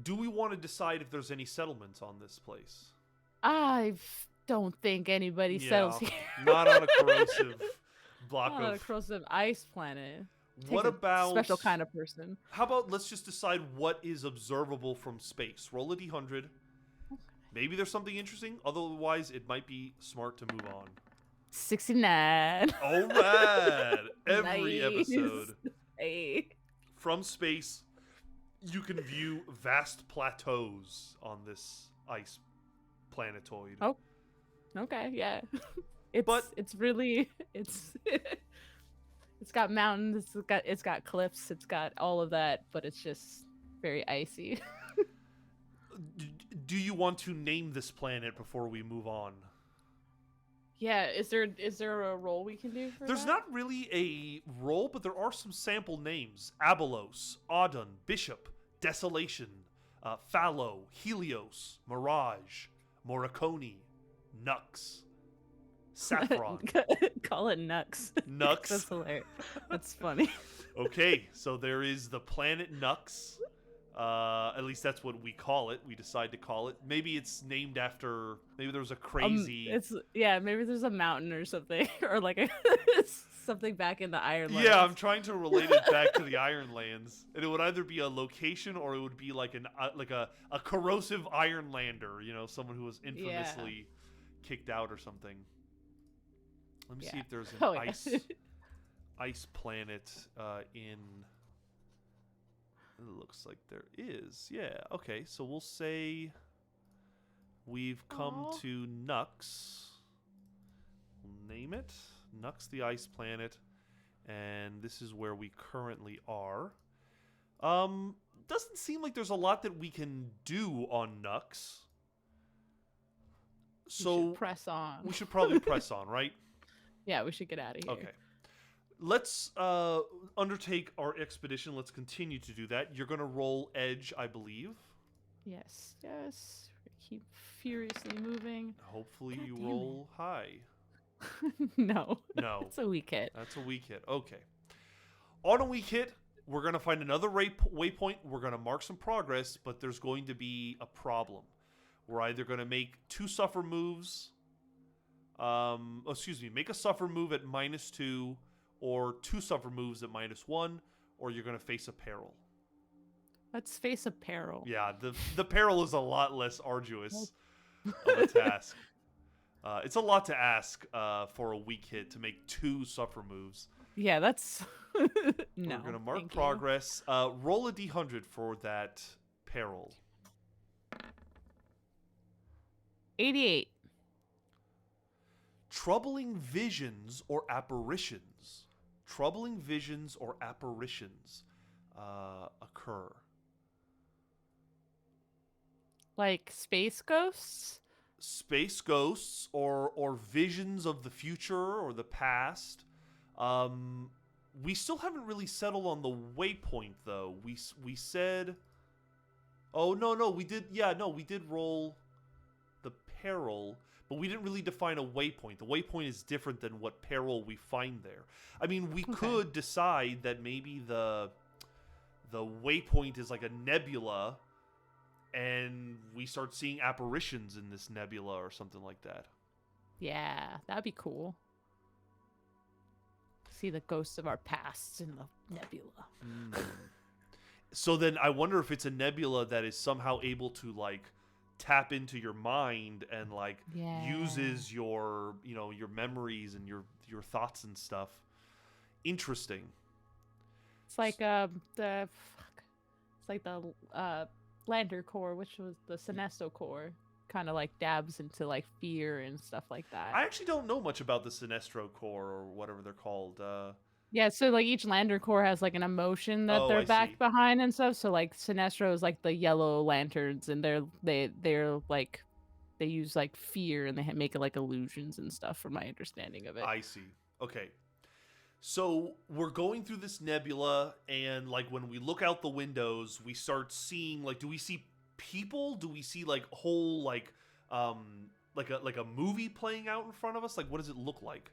Do we want to decide if there's any settlements on this place? I don't think anybody settles here. Not on a corrosive block Not on a corrosive ice planet. What Takes a about special kind of person? How about let's just decide what is observable from space? Roll a d100. Maybe there's something interesting. Otherwise, it might be smart to move on. 69. All right. Every Nice. episode Hey. from space, you can view vast plateaus on this ice planetoid. Oh. Okay, yeah. It's got mountains, it's got cliffs, it's got all of that, but it's just very icy. Do you want to name this planet before we move on? Yeah, is there a role we can do for There's that? not really a role, but there are some sample names. Abylos, Audun, Bishop, Desolation, Fallow, Helios, Mirage, Morricone, Nux, Saffron. Call it Nux. Nux. That's hilarious. That's funny. Okay, so there is the planet Nux. At least that's what we call it. We decide to call it. Maybe it's named after. Maybe there was a crazy. Maybe there's a mountain or something, or like something back in the Iron Lands. Yeah, I'm trying to relate it back to the Iron Lands, and it would either be a location or it would be like a corrosive Iron Lander. You know, someone who was infamously kicked out or something. Let me see if there's an ice planet in. It looks like there is. Yeah, okay. So we'll say we've come to Nux. We'll name it. Nux the ice planet. And this is where we currently are. Doesn't seem like there's a lot that we can do on Nux. So we should press on. We should probably press on, right? Yeah, we should get out of here. Okay. Let's undertake our expedition. Let's continue to do that. You're going to roll edge, I believe. Yes. Keep furiously moving. Hopefully God you damn roll high. No. No. It's a weak hit. That's a weak hit. Okay. On a weak hit, we're going to find another waypoint. We're going to mark some progress, but there's going to be a problem. We're either going to make 2 suffer moves. Make a suffer move at -2. Or 2 suffer moves at -1, or you're going to face a peril. Let's face a peril. Yeah, the peril is a lot less arduous of a task. It's a lot to ask for a weak hit to make 2 suffer moves. Yeah, that's... No, we're going to mark progress. Roll a d100 for that peril. 88. Troubling visions or apparitions. Troubling visions or apparitions occur. Like space ghosts? Space ghosts or visions of the future or the past. We still haven't really settled on the waypoint though. We said, oh no we did we did roll the peril. But we didn't really define a waypoint. The waypoint is different than what peril we find there. I mean, we could decide that maybe the waypoint is like a nebula, and we start seeing apparitions in this nebula or something like that. Yeah, that'd be cool. See the ghosts of our pasts in the nebula. So then I wonder if it's a nebula that is somehow able to like tap into your mind and like Yeah. uses your, you know, your memories and your thoughts and stuff. Interesting. It's like the fuck. It's like the Lander core, which was the Sinesto core, kind of like dabs into like fear and stuff like that. I actually don't know much about the Sinestro core or whatever they're called. Yeah, so like each Lander core has like an emotion that Oh, they're I see. backed behind and stuff. So like Sinestro is like the yellow lanterns, and they're like they use like fear and they make it like illusions and stuff. From my understanding of it. I see. Okay. So we're going through this nebula, and like when we look out the windows, we start seeing like, do we see people? Do we see like whole like a movie playing out in front of us? Like, what does it look like?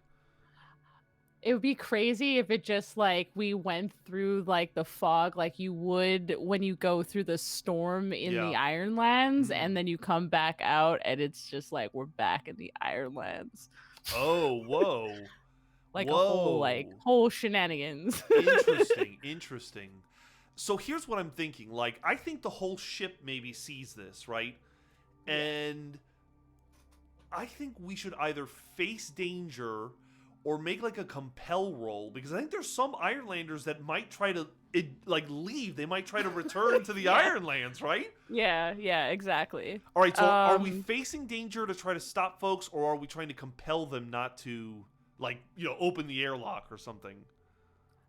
It would be crazy if it just like we went through like the fog like you would when you go through the storm in the Yeah. Ironlands, and then you come back out and it's just like we're back in the Ironlands. Oh, whoa. Like a Whoa. whole shenanigans. Interesting. Interesting. So here's what I'm thinking. Like, I think the whole ship maybe sees this, right? Yeah. And I think we should either face danger or make like a compel roll, because I think there's some Ironlanders that might try to leave. They might try to return to the Yeah. Ironlands, right? Yeah, exactly. All right, so are we facing danger to try to stop folks, or are we trying to compel them not to, like, you know, open the airlock or something?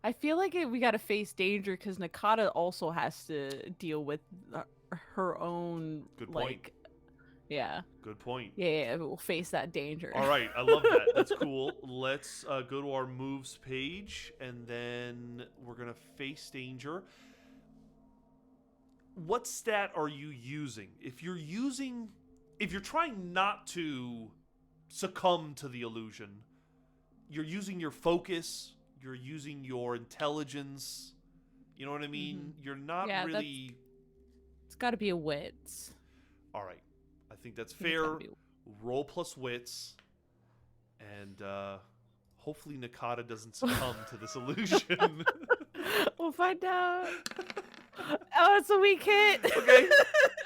I feel like we got to face danger because Nakata also has to deal with her own Good point. like yeah. Good point. Yeah, we'll face that danger. All right, I love that. That's cool. Let's go to our moves page, and then we're going to face danger. What stat are you using? If you're trying not to succumb to the illusion, you're using your focus, you're using your intelligence. You know what I mean? Mm-hmm. You're not really... It's got to be a wits. All right. I think that's fair. Roll plus wits. And hopefully Nakata doesn't succumb to this illusion. We'll find out. Oh, it's a weak hit. Okay.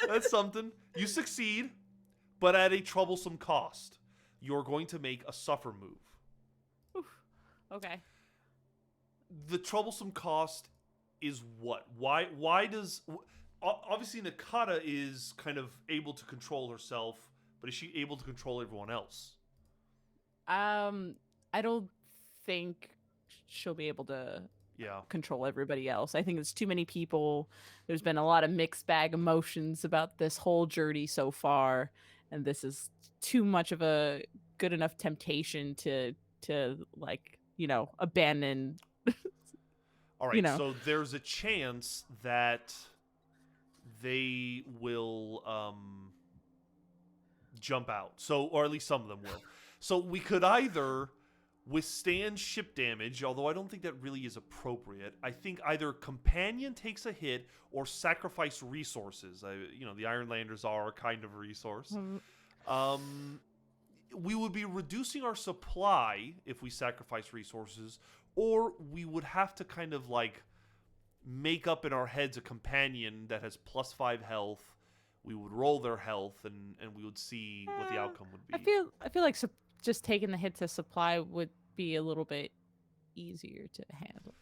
That's something. You succeed, but at a troublesome cost. You're going to make a suffer move. Oof. Okay. The troublesome cost is what? Why does... Obviously, Nakata is kind of able to control herself, but is she able to control everyone else? I don't think she'll be able to control everybody else. I think it's too many people. There's been a lot of mixed bag emotions about this whole journey so far, and this is too much of a good enough temptation to like, you know, abandon. All right, you know. So there's a chance that they will jump out. So, or at least some of them will. So we could either withstand ship damage, although I don't think that really is appropriate. I think either companion takes a hit or sacrifice resources. You know, the Ironlanders are a kind of resource. We would be reducing our supply if we sacrifice resources, or we would have to kind of like make up in our heads a companion that has +5 health. We would roll their health, and we would see what the outcome would be. I feel like just taking the hit to supply would be a little bit easier to handle.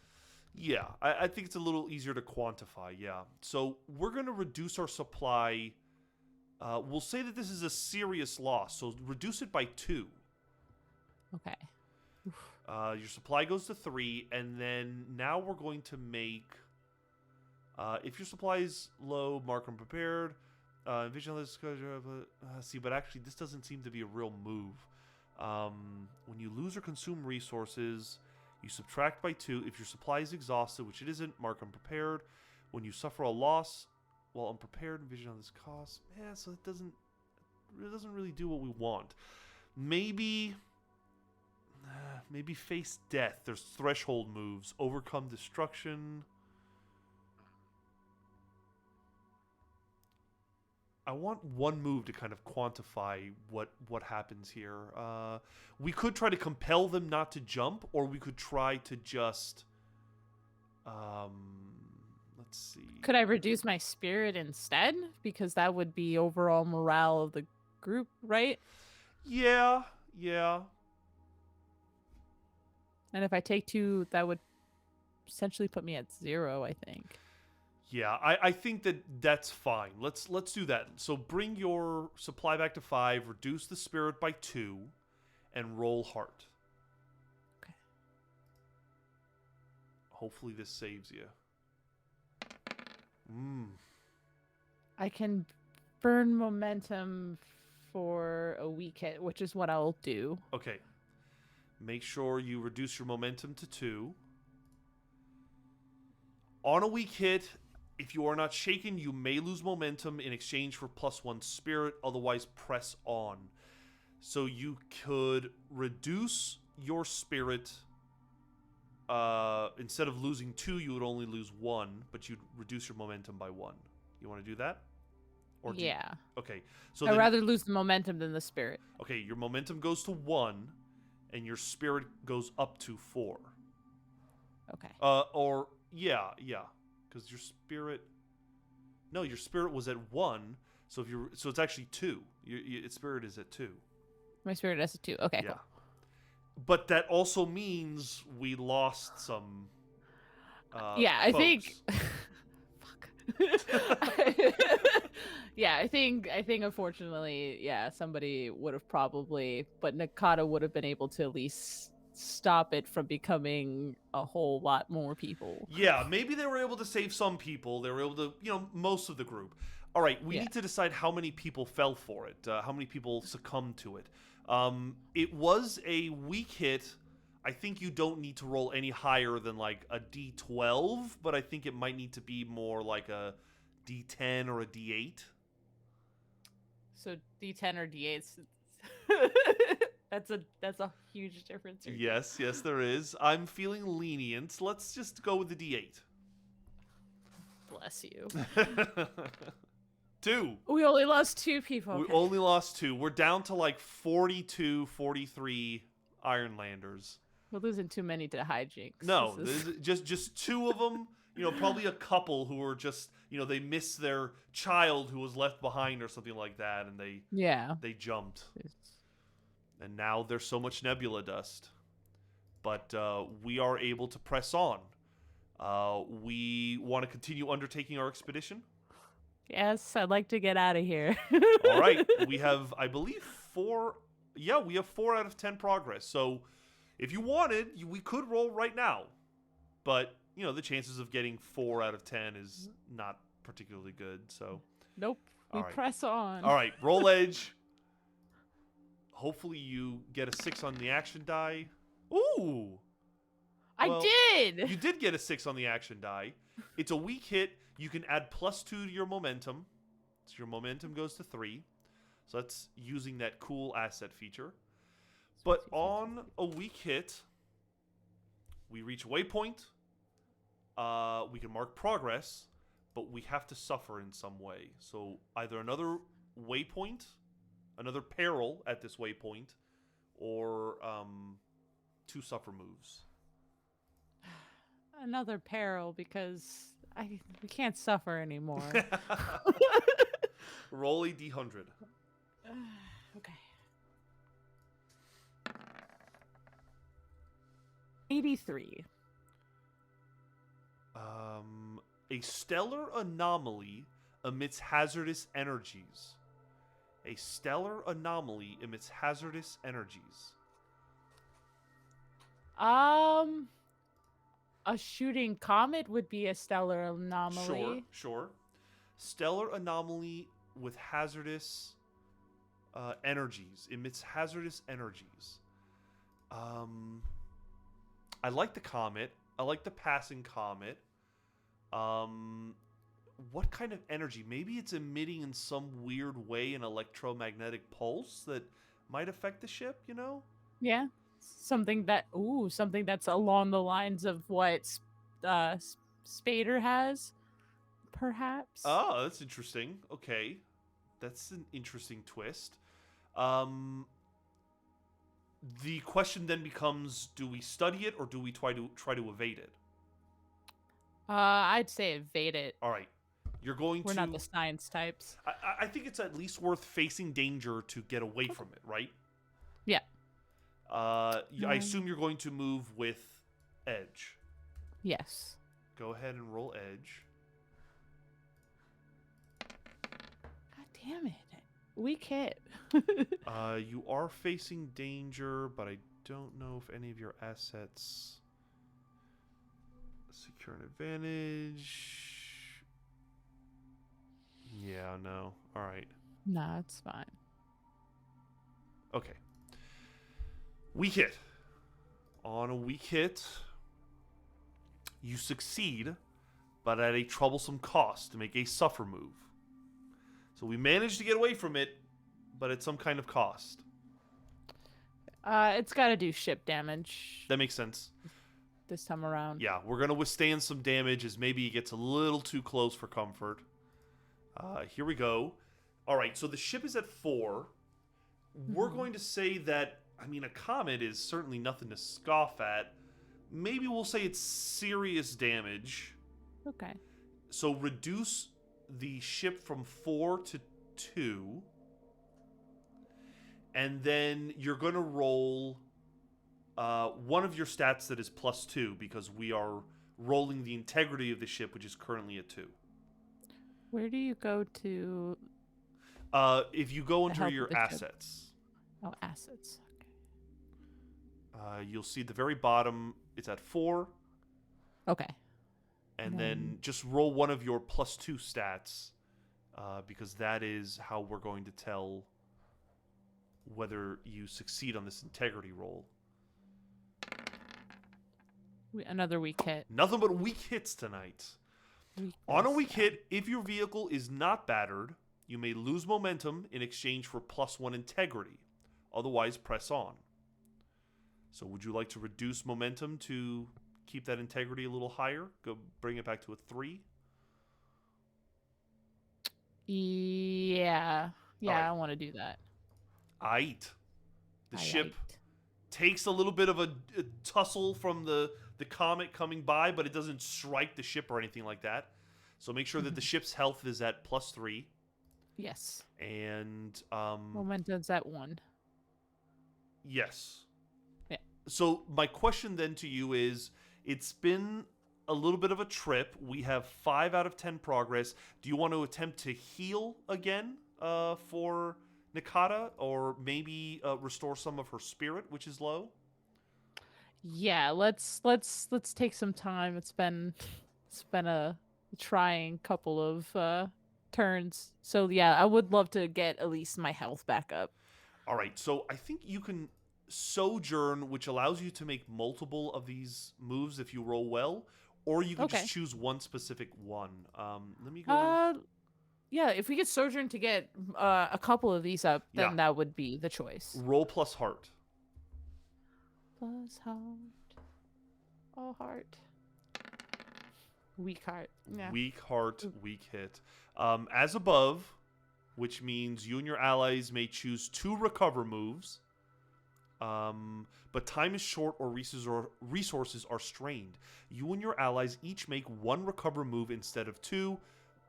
Yeah, I think it's a little easier to quantify, yeah. So we're going to reduce our supply. We'll say that this is a serious loss, so reduce it by 2. Okay. Your supply goes to 3, and then now we're going to make... if your supply is low, mark unprepared. Envision this disclosure of see, but actually this doesn't seem to be a real move. When you lose or consume resources, you subtract by 2. If your supply is exhausted, which it isn't, mark unprepared. When you suffer a loss while unprepared, envision on this cost. Yeah, so it doesn't really do what we want. Maybe face death. There's threshold moves. Overcome destruction. I want one move to kind of quantify what happens here. We could try to compel them not to jump, or we could try to just... Let's see. Could I reduce my spirit instead? Because that would be overall morale of the group, right? Yeah. And if I take 2, that would essentially put me at 0, I think. Yeah, I think that's fine. Let's do that. So bring your supply back to 5, reduce the spirit by 2, and roll heart. Okay. Hopefully this saves you. I can burn momentum for a weak hit, which is what I'll do. Okay. Make sure you reduce your momentum to 2. On a weak hit, if you are not shaken, you may lose momentum in exchange for +1 spirit, otherwise press on. So you could reduce your spirit. Instead of losing 2, you would only lose 1, but you'd reduce your momentum by 1. You want to do that? Or Yeah. Okay. So I'd rather lose the momentum than the spirit. Okay, your momentum goes to 1, and your spirit goes up to 4. Okay. Yeah, because your spirit. No, your spirit was at 1, so it's actually 2. Its spirit is at 2. My spirit is at 2. Okay, Yeah. cool. But that also means we lost some. Yeah, I think. Fuck. Yeah, I think unfortunately, yeah, somebody would have probably, but Nakata would have been able to at least stop it from becoming a whole lot more people. Yeah, maybe they were able to save some people. They were able to, most of the group. All right, we need to decide how many people fell for it, how many people succumbed to it. It was a weak hit. I think you don't need to roll any higher than like a D12, but I think it might need to be more like a D10 or a D8. So D10 or D8. That's a huge difference. Yes, there is. I'm feeling lenient. Let's just go with the D8. Bless you. 2. We only lost 2 people. We only lost 2. We're down to like 42, 43 Ironlanders. We're losing too many to hijinks. No, just 2 of them. Probably a couple who were just, they missed their child who was left behind or something like that, and they jumped. And now there's so much nebula dust. But we are able to press on. We want to continue undertaking our expedition? Yes, I'd like to get out of here. All right. We have, I believe, 4. Yeah, we have 4 out of 10 progress. So if you wanted, we could roll right now. But, the chances of getting 4 out of 10 is not particularly good. So nope. We press on. All right. Roll edge. Hopefully you get a 6 on the action die. Ooh. I did. You did get a 6 on the action die. It's a weak hit. You can add +2 to your momentum. So your momentum goes to 3. So that's using that cool asset feature. But on a weak hit, we reach a waypoint. We can mark progress, but we have to suffer in some way. So either another waypoint, another peril at this waypoint, or 2 suffer moves. Another peril, because we can't suffer anymore. Roll a D100. Okay. 83. A stellar anomaly emits hazardous energies. A stellar anomaly emits hazardous energies. A shooting comet would be a stellar anomaly. Sure. Stellar anomaly with hazardous energies. Emits hazardous energies. I like the comet. I like the passing comet. What kind of energy? Maybe it's emitting in some weird way an electromagnetic pulse that might affect the ship, Yeah. Something that's along the lines of what Spader has, perhaps. Oh, that's interesting. Okay. That's an interesting twist. The question then becomes, do we study it or do we try to evade it? I'd say evade it. All right. You're going We're to. not the science types. I think it's at least worth facing danger to get away Okay. from it, right? Yeah. I assume you're going to move with edge. Yes. Go ahead and roll edge. God damn it. Weak hit. You are facing danger, but I don't know if any of your assets secure an advantage. Yeah, no. All right. Nah, it's fine. Okay. Weak hit. On a weak hit, you succeed, but at a troublesome cost to make a suffer move. So we managed to get away from it, but at some kind of cost. It's got to do ship damage That makes sense. this time around. Yeah, we're going to withstand some damage as maybe it gets a little too close for comfort. Here we go. All right, so the ship is at 4. We're going to say that, I mean, a comet is certainly nothing to scoff at. Maybe we'll say it's serious damage. Okay. So reduce the ship from 4 to 2. And then you're going to roll one of your stats that is +2 because we are rolling the integrity of the ship, which is currently at 2. Where do you go to? If you go The under help your of the ship. assets, Oh, assets. you'll see at the very bottom, it's at 4. Okay. And then just roll one of your +2 stats because that is how we're going to tell whether you succeed on this integrity roll. Another weak hit. Nothing but weak hits tonight. Weakness, On a weak yeah. hit, if your vehicle is not battered, you may lose momentum in exchange for +1 integrity. Otherwise, press on. So would you like to reduce momentum to keep that integrity a little higher? Go bring it back to a 3? Yeah. Yeah, Alright. I want to do that. Aight. The ship Aight. takes a little bit of a tussle from the comet coming by, but it doesn't strike the ship or anything like that. So make sure that the ship's health is at +3. Yes. And Momentum's at 1. yes. Yeah. So my question then to you is, it's been a little bit of a trip. We have 5 out of 10 progress. Do you want to attempt to heal again for Nikata, or maybe restore some of her spirit, which is low? Yeah, let's take some time. It's been a trying couple of turns. So yeah, I would love to get at least my health back up. All right, so I think you can sojourn, which allows you to make multiple of these moves if you roll well, or you can Okay. just choose one specific one. Let me go. Yeah, if we get sojourn to get a couple of these up, then Yeah. that would be the choice. Roll plus heart. Plus heart. Oh, heart. Weak heart. Yeah. Weak heart, weak hit. As above, which means you and your allies may choose 2 recover moves. But time is short or resources are strained. You and your allies each make 1 recover move instead of 2,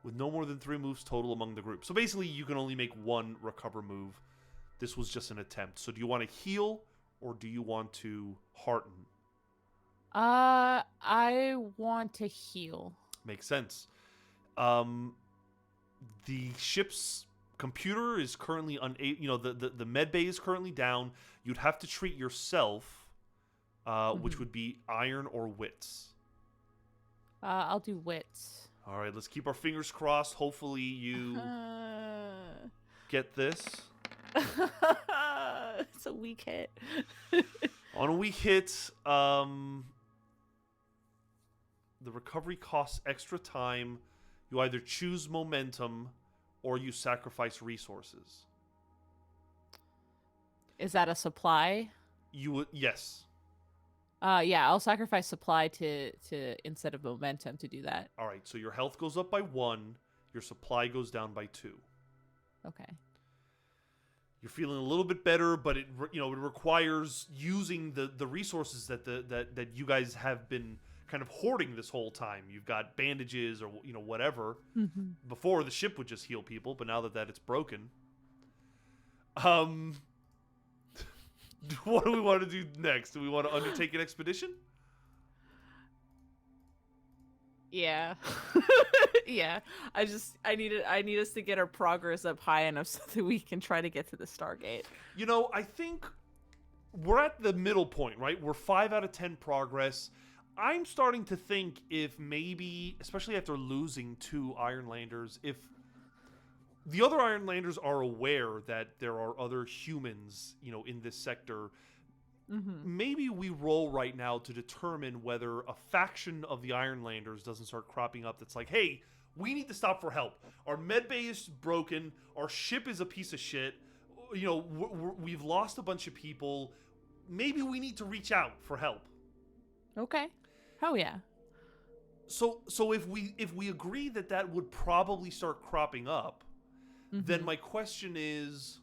with no more than 3 moves total among the group. So basically, you can only make 1 recover move. This was just an attempt. So do you want to heal, or do you want to hearten? I want to heal. Makes sense. The ship's computer is currently unable. The med bay is currently down. You'd have to treat yourself, which would be iron or wits. I'll do wits. All right, let's keep our fingers crossed. Hopefully you get this. It's a weak hit. On a weak hit, the recovery costs extra time. You either choose momentum or you sacrifice resources. Is that a supply? You would, yes. Yeah, I'll sacrifice supply to instead of momentum to do that. All right, so your health goes up by 1, your supply goes down by 2. Okay. You're feeling a little bit better, but it requires using the resources that you guys have been kind of hoarding this whole time. You've got bandages or whatever. Mm-hmm. Before the ship would just heal people, but now that it's broken, what do we want to do next? Do we want to undertake an expedition? Yeah. Yeah. I need us to get our progress up high enough so that we can try to get to the Stargate. I think we're at the middle point, right? We're 5 out of 10 progress. I'm starting to think if maybe, especially after losing 2 Ironlanders, if the other Ironlanders are aware that there are other humans, in this sector, maybe we roll right now to determine whether a faction of the Ironlanders doesn't start cropping up that's like, hey, we need to stop for help. Our medbay is broken. Our ship is a piece of shit. We've lost a bunch of people. Maybe we need to reach out for help. Okay. Oh yeah. So if we agree that would probably start cropping up, then my question is,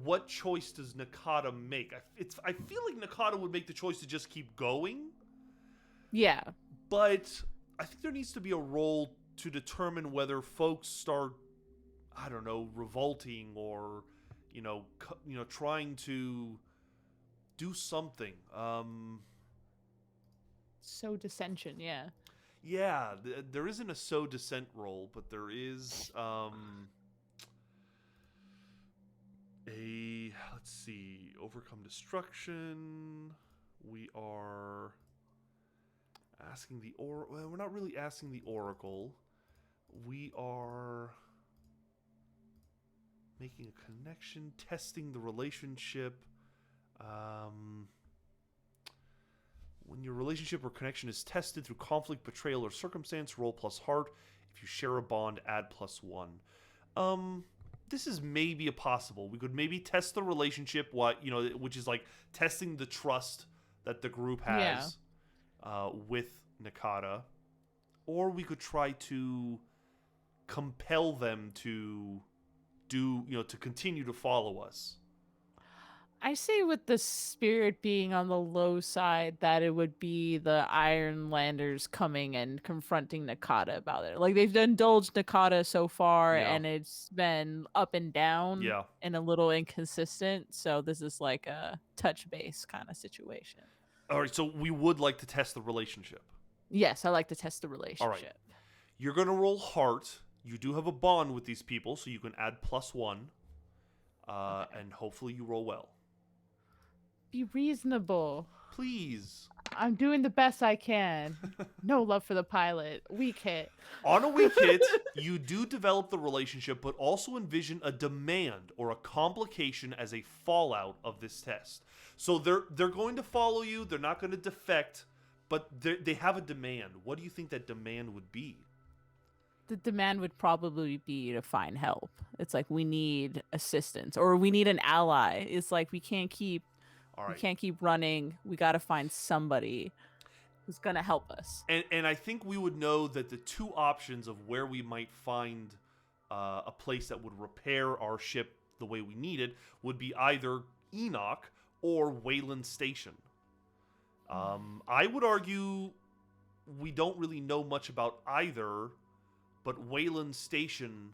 what choice does Nakata make? I feel like Nakata would make the choice to just keep going. Yeah. But I think there needs to be a role to determine whether folks start, I don't know, revolting or, trying to do something. So dissension, yeah. Yeah, there isn't a so dissent role, but there is let's see, overcome destruction. We are asking the well, we're not really asking the Oracle. We are making a connection, testing the relationship. When your relationship or connection is tested through conflict, betrayal, or circumstance, roll plus heart. If you share a bond, add +1. This is maybe a possible. We could maybe test the relationship, which is like testing the trust that the group has with Nakata. Or we could try to compel them to to continue to follow us. I say with the spirit being on the low side that it would be the Ironlanders coming and confronting Nakata about it. Like they've indulged Nakata so far and it's been up and down and a little inconsistent. So this is like a touch base kind of situation. All right, so we would like to test the relationship. Yes, I like to test the relationship. All right. You're going to roll heart. You do have a bond with these people, so you can add +1. And hopefully you roll well. Be reasonable. Please. I'm doing the best I can. No love for the pilot. Weak hit. On a weak hit, you do develop the relationship, but also envision a demand or a complication as a fallout of this test. So they're going to follow you. They're not going to defect, but they have a demand. What do you think that demand would be? The demand would probably be to find help. It's like we need assistance or we need an ally. It's like we can't keep running. We got to find somebody who's going to help us. And I think we would know that the 2 options of where we might find a place that would repair our ship the way we need it would be either Enoch or Wayland Station. I would argue we don't really know much about either, but Wayland Station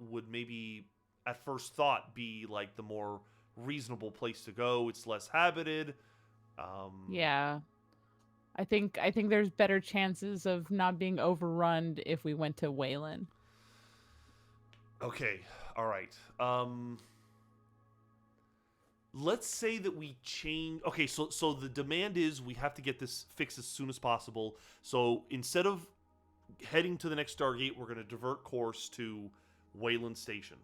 would maybe at first thought be like the more reasonable place to go. It's less habited. Yeah. I think there's better chances of not being overrun if we went to Wayland. Okay. All right. Let's say that we change. Okay, so the demand is we have to get this fixed as soon as possible. So instead of heading to the next Stargate, we're going to divert course to Wayland Station.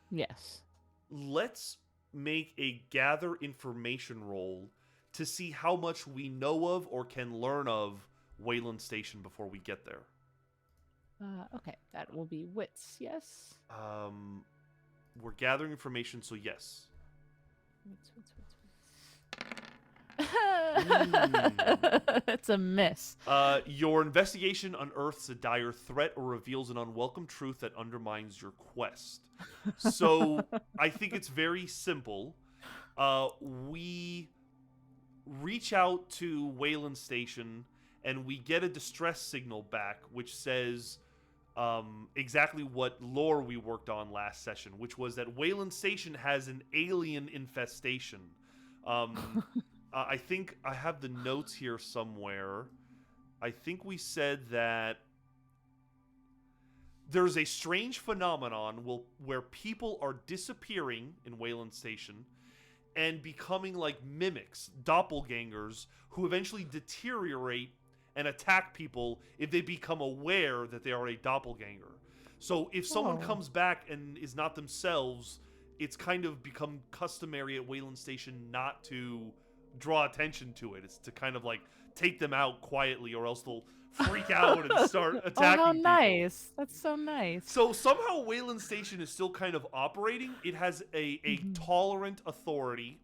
Yes. Let's make a gather information roll to see how much we know of or can learn of Wayland Station before we get there. Okay, that will be wits, yes? We're gathering information, so yes. Wits. It's a miss. Your investigation unearths a dire threat or reveals an unwelcome truth that undermines your quest. So I think it's very simple. We reach out to Wayland Station and we get a distress signal back, which says exactly what lore we worked on last session, which was that Wayland Station has an alien infestation. I think I have the notes here somewhere. I think we said that there's a strange phenomenon where people are disappearing in Wayland Station and becoming like mimics, doppelgangers, who eventually deteriorate and attack people if they become aware that they are a doppelganger. So if someone comes back and is not themselves, it's kind of become customary at Wayland Station not to draw attention to it. It's to kind of like take them out quietly, or else they'll freak out and start attacking how people. nice. That's so nice. So somehow Wayland Station is still kind of operating. It has a tolerant authority.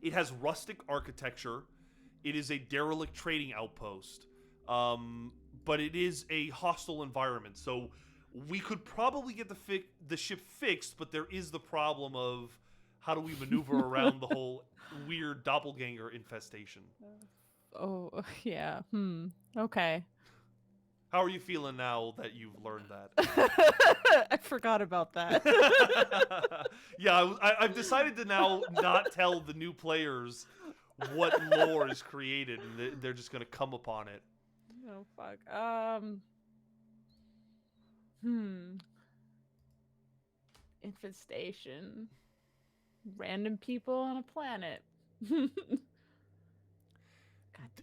It has rustic architecture. It is a derelict trading outpost. But it is a hostile environment. So we could probably get the ship fixed, but there is the problem of how do we maneuver around the whole weird doppelganger infestation. Oh, yeah. Okay. How are you feeling now that you've learned that? I forgot about that. Yeah, I've decided to now not tell the new players what lore is created, and they're just going to come upon it. Oh, fuck. Infestation. Random people on a planet.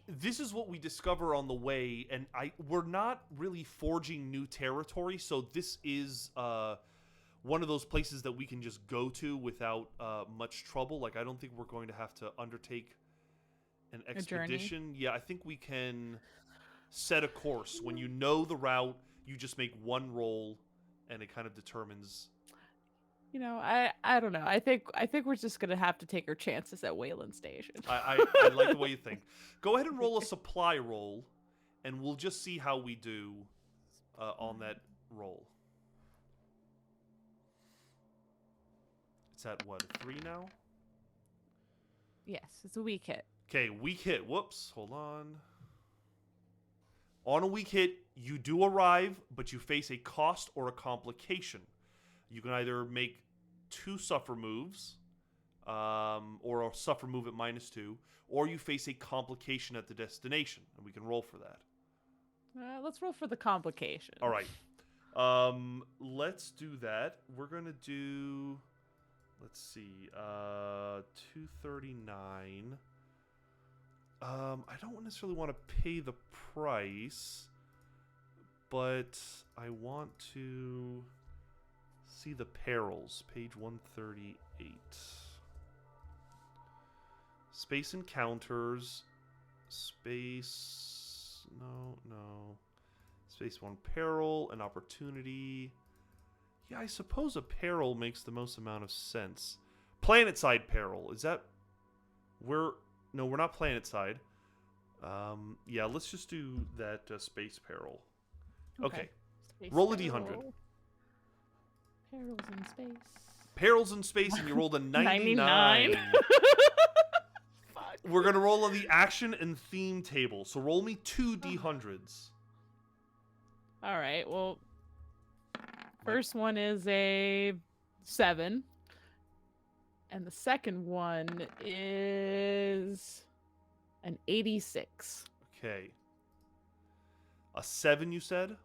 This is what we discover on the way, and we're not really forging new territory, so this is one of those places that we can just go to without much trouble. Like, I don't think we're going to have to undertake an expedition. Yeah, I think we can set a course. When you know the route, you just make one roll, and it kind of determines. You know, I don't know. I think we're just gonna have to take our chances at Wayland Station. I like the way you think. Go ahead and roll a supply roll, and we'll just see how we do on that roll. It's at what, a 3 now? Yes, it's a weak hit. Okay, weak hit. Whoops, hold on. On a weak hit, you do arrive, but you face a cost or a complication. You can either make 2 suffer moves, or a suffer move at -2, or you face a complication at the destination, and we can roll for that. Let's roll for the complication. All right. Let's do that. We're going to do, let's see, 239. I don't necessarily want to pay the price, but I want to see the perils. Page 138. Space encounters. Space... No. Space 1 peril. An opportunity. Yeah, I suppose a peril makes the most amount of sense. Planetside peril. Is that... No, we're not planetside. Yeah, let's just do that space peril. Okay. Roll a d100. Perils in space. Perils in space, and you rolled a 99. Fuck. We're going to roll on the action and theme table. So roll me 2 d100s. All right, well, first one is a 7. And the second one is an 86. Okay. A 7, you said?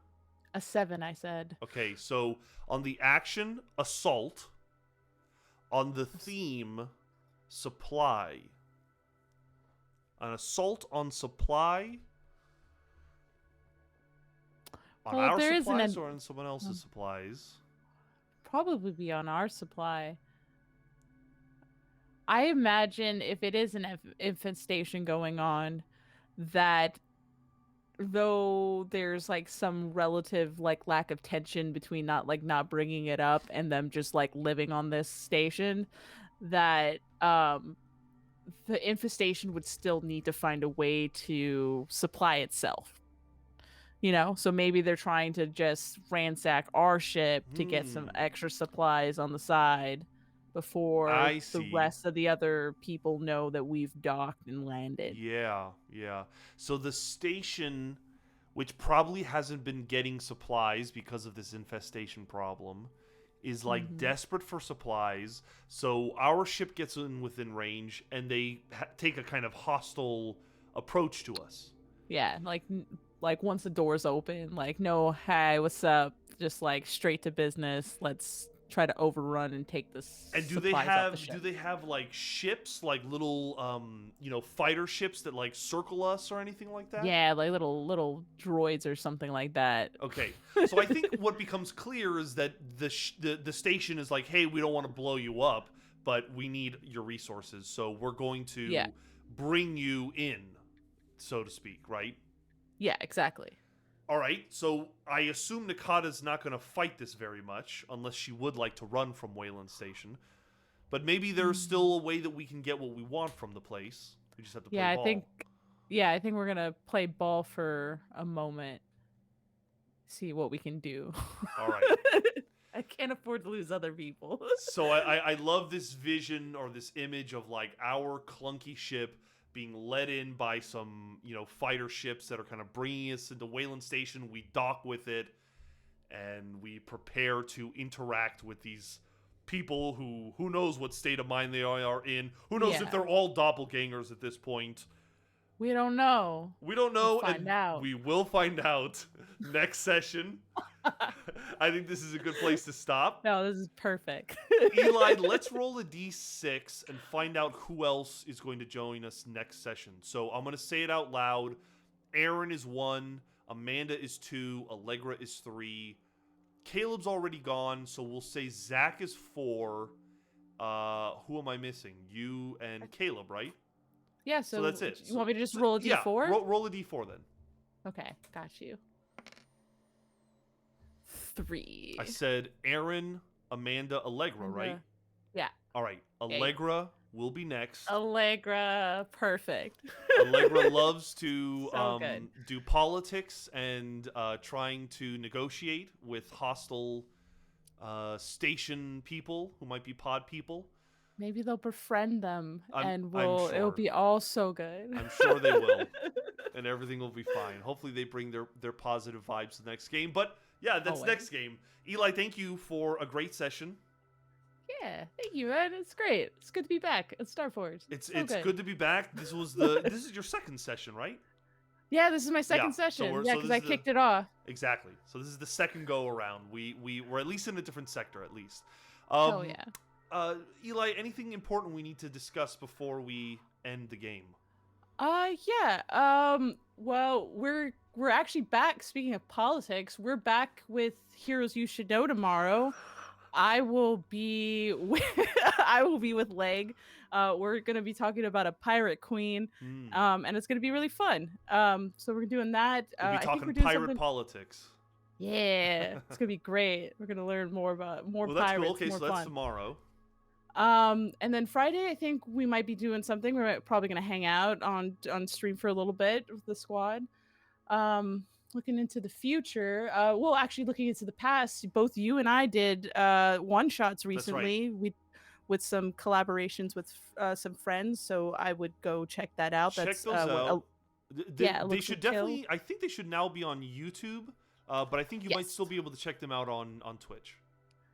A 7, I said. Okay, so on the action, assault. On the theme, supply. An assault on supply. On Well, our there supplies isn't or on someone else's supplies? Probably be on our supply. I imagine if it is an infestation going on, that though there's like some relative like lack of tension between not bringing it up and them just like living on this station, that the infestation would still need to find a way to supply itself. You know, so maybe they're trying to just ransack our ship to get some extra supplies on the side. before I the see. rest of the other people know that we've docked and landed. Yeah, yeah. So the station, which probably hasn't been getting supplies because of this infestation problem, is like Hmm. desperate for supplies. So our ship gets in within range, and they take a kind of hostile approach to us. Yeah, like once the doors open, like no, hey, what's up? Just like straight to business. Let's try to overrun and take the And supplies off the do ship. they have like ships, like little fighter ships that like circle us or anything like that? Yeah, like little droids or something like that. Okay. So I think what becomes clear is that the station is like, "Hey, we don't want to blow you up, but we need your resources. So we're going Yeah, to bring you in, so to speak, right?" yeah, exactly. All right. So I assume Nakata's not going to fight this very much unless she would like to run from Wayland Station. But maybe there's Mm. still a way that we can get what we want from the place. We just have to play Yeah, I think ball. yeah, I think we're gonna play ball for a moment, see what we can do. All right. I can't afford to lose other people. So I love this vision or this image of like our clunky ship being led in by some fighter ships that are kind of bringing us into Wayland Station. We dock with it, and we prepare to interact with these people who knows what state of mind they are in. Who knows if Yeah, they're all doppelgangers at this point? we don't know. We don't We'll know, find and out. we will find out next session. I think this is a good place to stop. No, this is perfect. Eli, let's roll a d6 and find out who else is going to join us next session. So I'm going to say it out loud. Aaron is 1, Amanda is 2, Allegra is 3. Caleb's already gone, so we'll say Zach is 4. Who am I missing? You and Caleb, right? Yeah, So so that's it. you want me to just roll a yeah, d4? roll a d4 then. Okay, got you. 3. I said Aaron, Amanda, Allegra, And, right? yeah. All right. Yay. Allegra will be next. Allegra, perfect. Allegra loves to So good. do politics and trying to negotiate with hostile station people who might be pod people. Maybe they'll befriend them and I'm it'll sure. be all so good. I'm sure they will. And everything will be fine. Hopefully they bring their positive vibes to the next game. But yeah, that's Always. next game. Eli, thank you for a great session. Yeah, thank you, man. It's great. It's good to be back at StarForged. It's So good to be back. This is your second session, right? Yeah, this is my second Yeah, so session. we're- Yeah, so because this I is kicked it off. Exactly. So this is the second go around. We're at least in a different sector, at least. Oh yeah. Eli, anything important we need to discuss before we end the game? Yeah. Well, we're actually back. Speaking of politics, we're back with Heroes You Should Know tomorrow. I will be with, I will be with Leg. We're gonna be talking about a pirate queen. And it's gonna be really fun. So we're doing that. We'll be I think talking we're doing pirate something. politics. Yeah, it's gonna be great. We're gonna learn more about more Well, that's pirates. cool. Okay, More so that's fun. tomorrow. And then Friday, I think we might be doing something. We're probably gonna hang out on stream for a little bit with the squad. Looking into the future. Well, actually, looking into the past. Both you and I did one shots recently. Right. We with some collaborations with some friends. So I would go check that out. Check That's those out. yeah, They should definitely. I think they should now be on YouTube. But I think you might Yes. still be able to check them out on Twitch.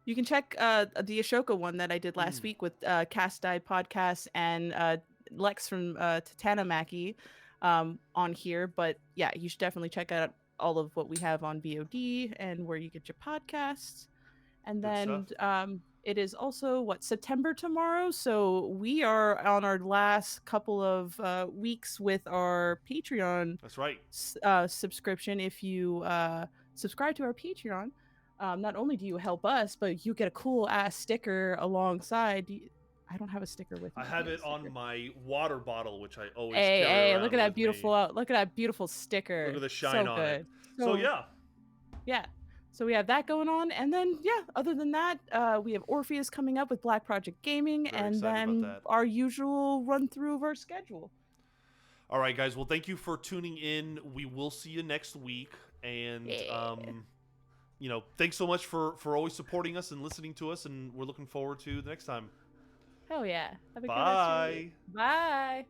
You can check the Ashoka one that I did last week with Cast Die Podcast and Lex from Tatanamaki on here. But yeah, you should definitely check out all of what we have on VOD and where you get your podcasts. And Good then it is also September tomorrow. So we are on our last couple of weeks with our Patreon. That's right. Subscription. If you subscribe to our Patreon, not only do you help us, but you get a cool ass sticker alongside. I don't have a sticker with me. I have it on my water bottle, which I always Hey, carry around look at that with beautiful! me. Look at that beautiful sticker. Look at the shine so on good. it. So yeah. Yeah. So we have that going on, and then other than that, we have Orpheus coming up with Black Project Gaming, Very and excited about then that. our usual run through of our schedule. All right, guys. Well, thank you for tuning in. We will see you next week, and thanks so much for always supporting us and listening to us, and we're looking forward to the next time. Hell yeah. Have a good rest of your week. Bye. Bye.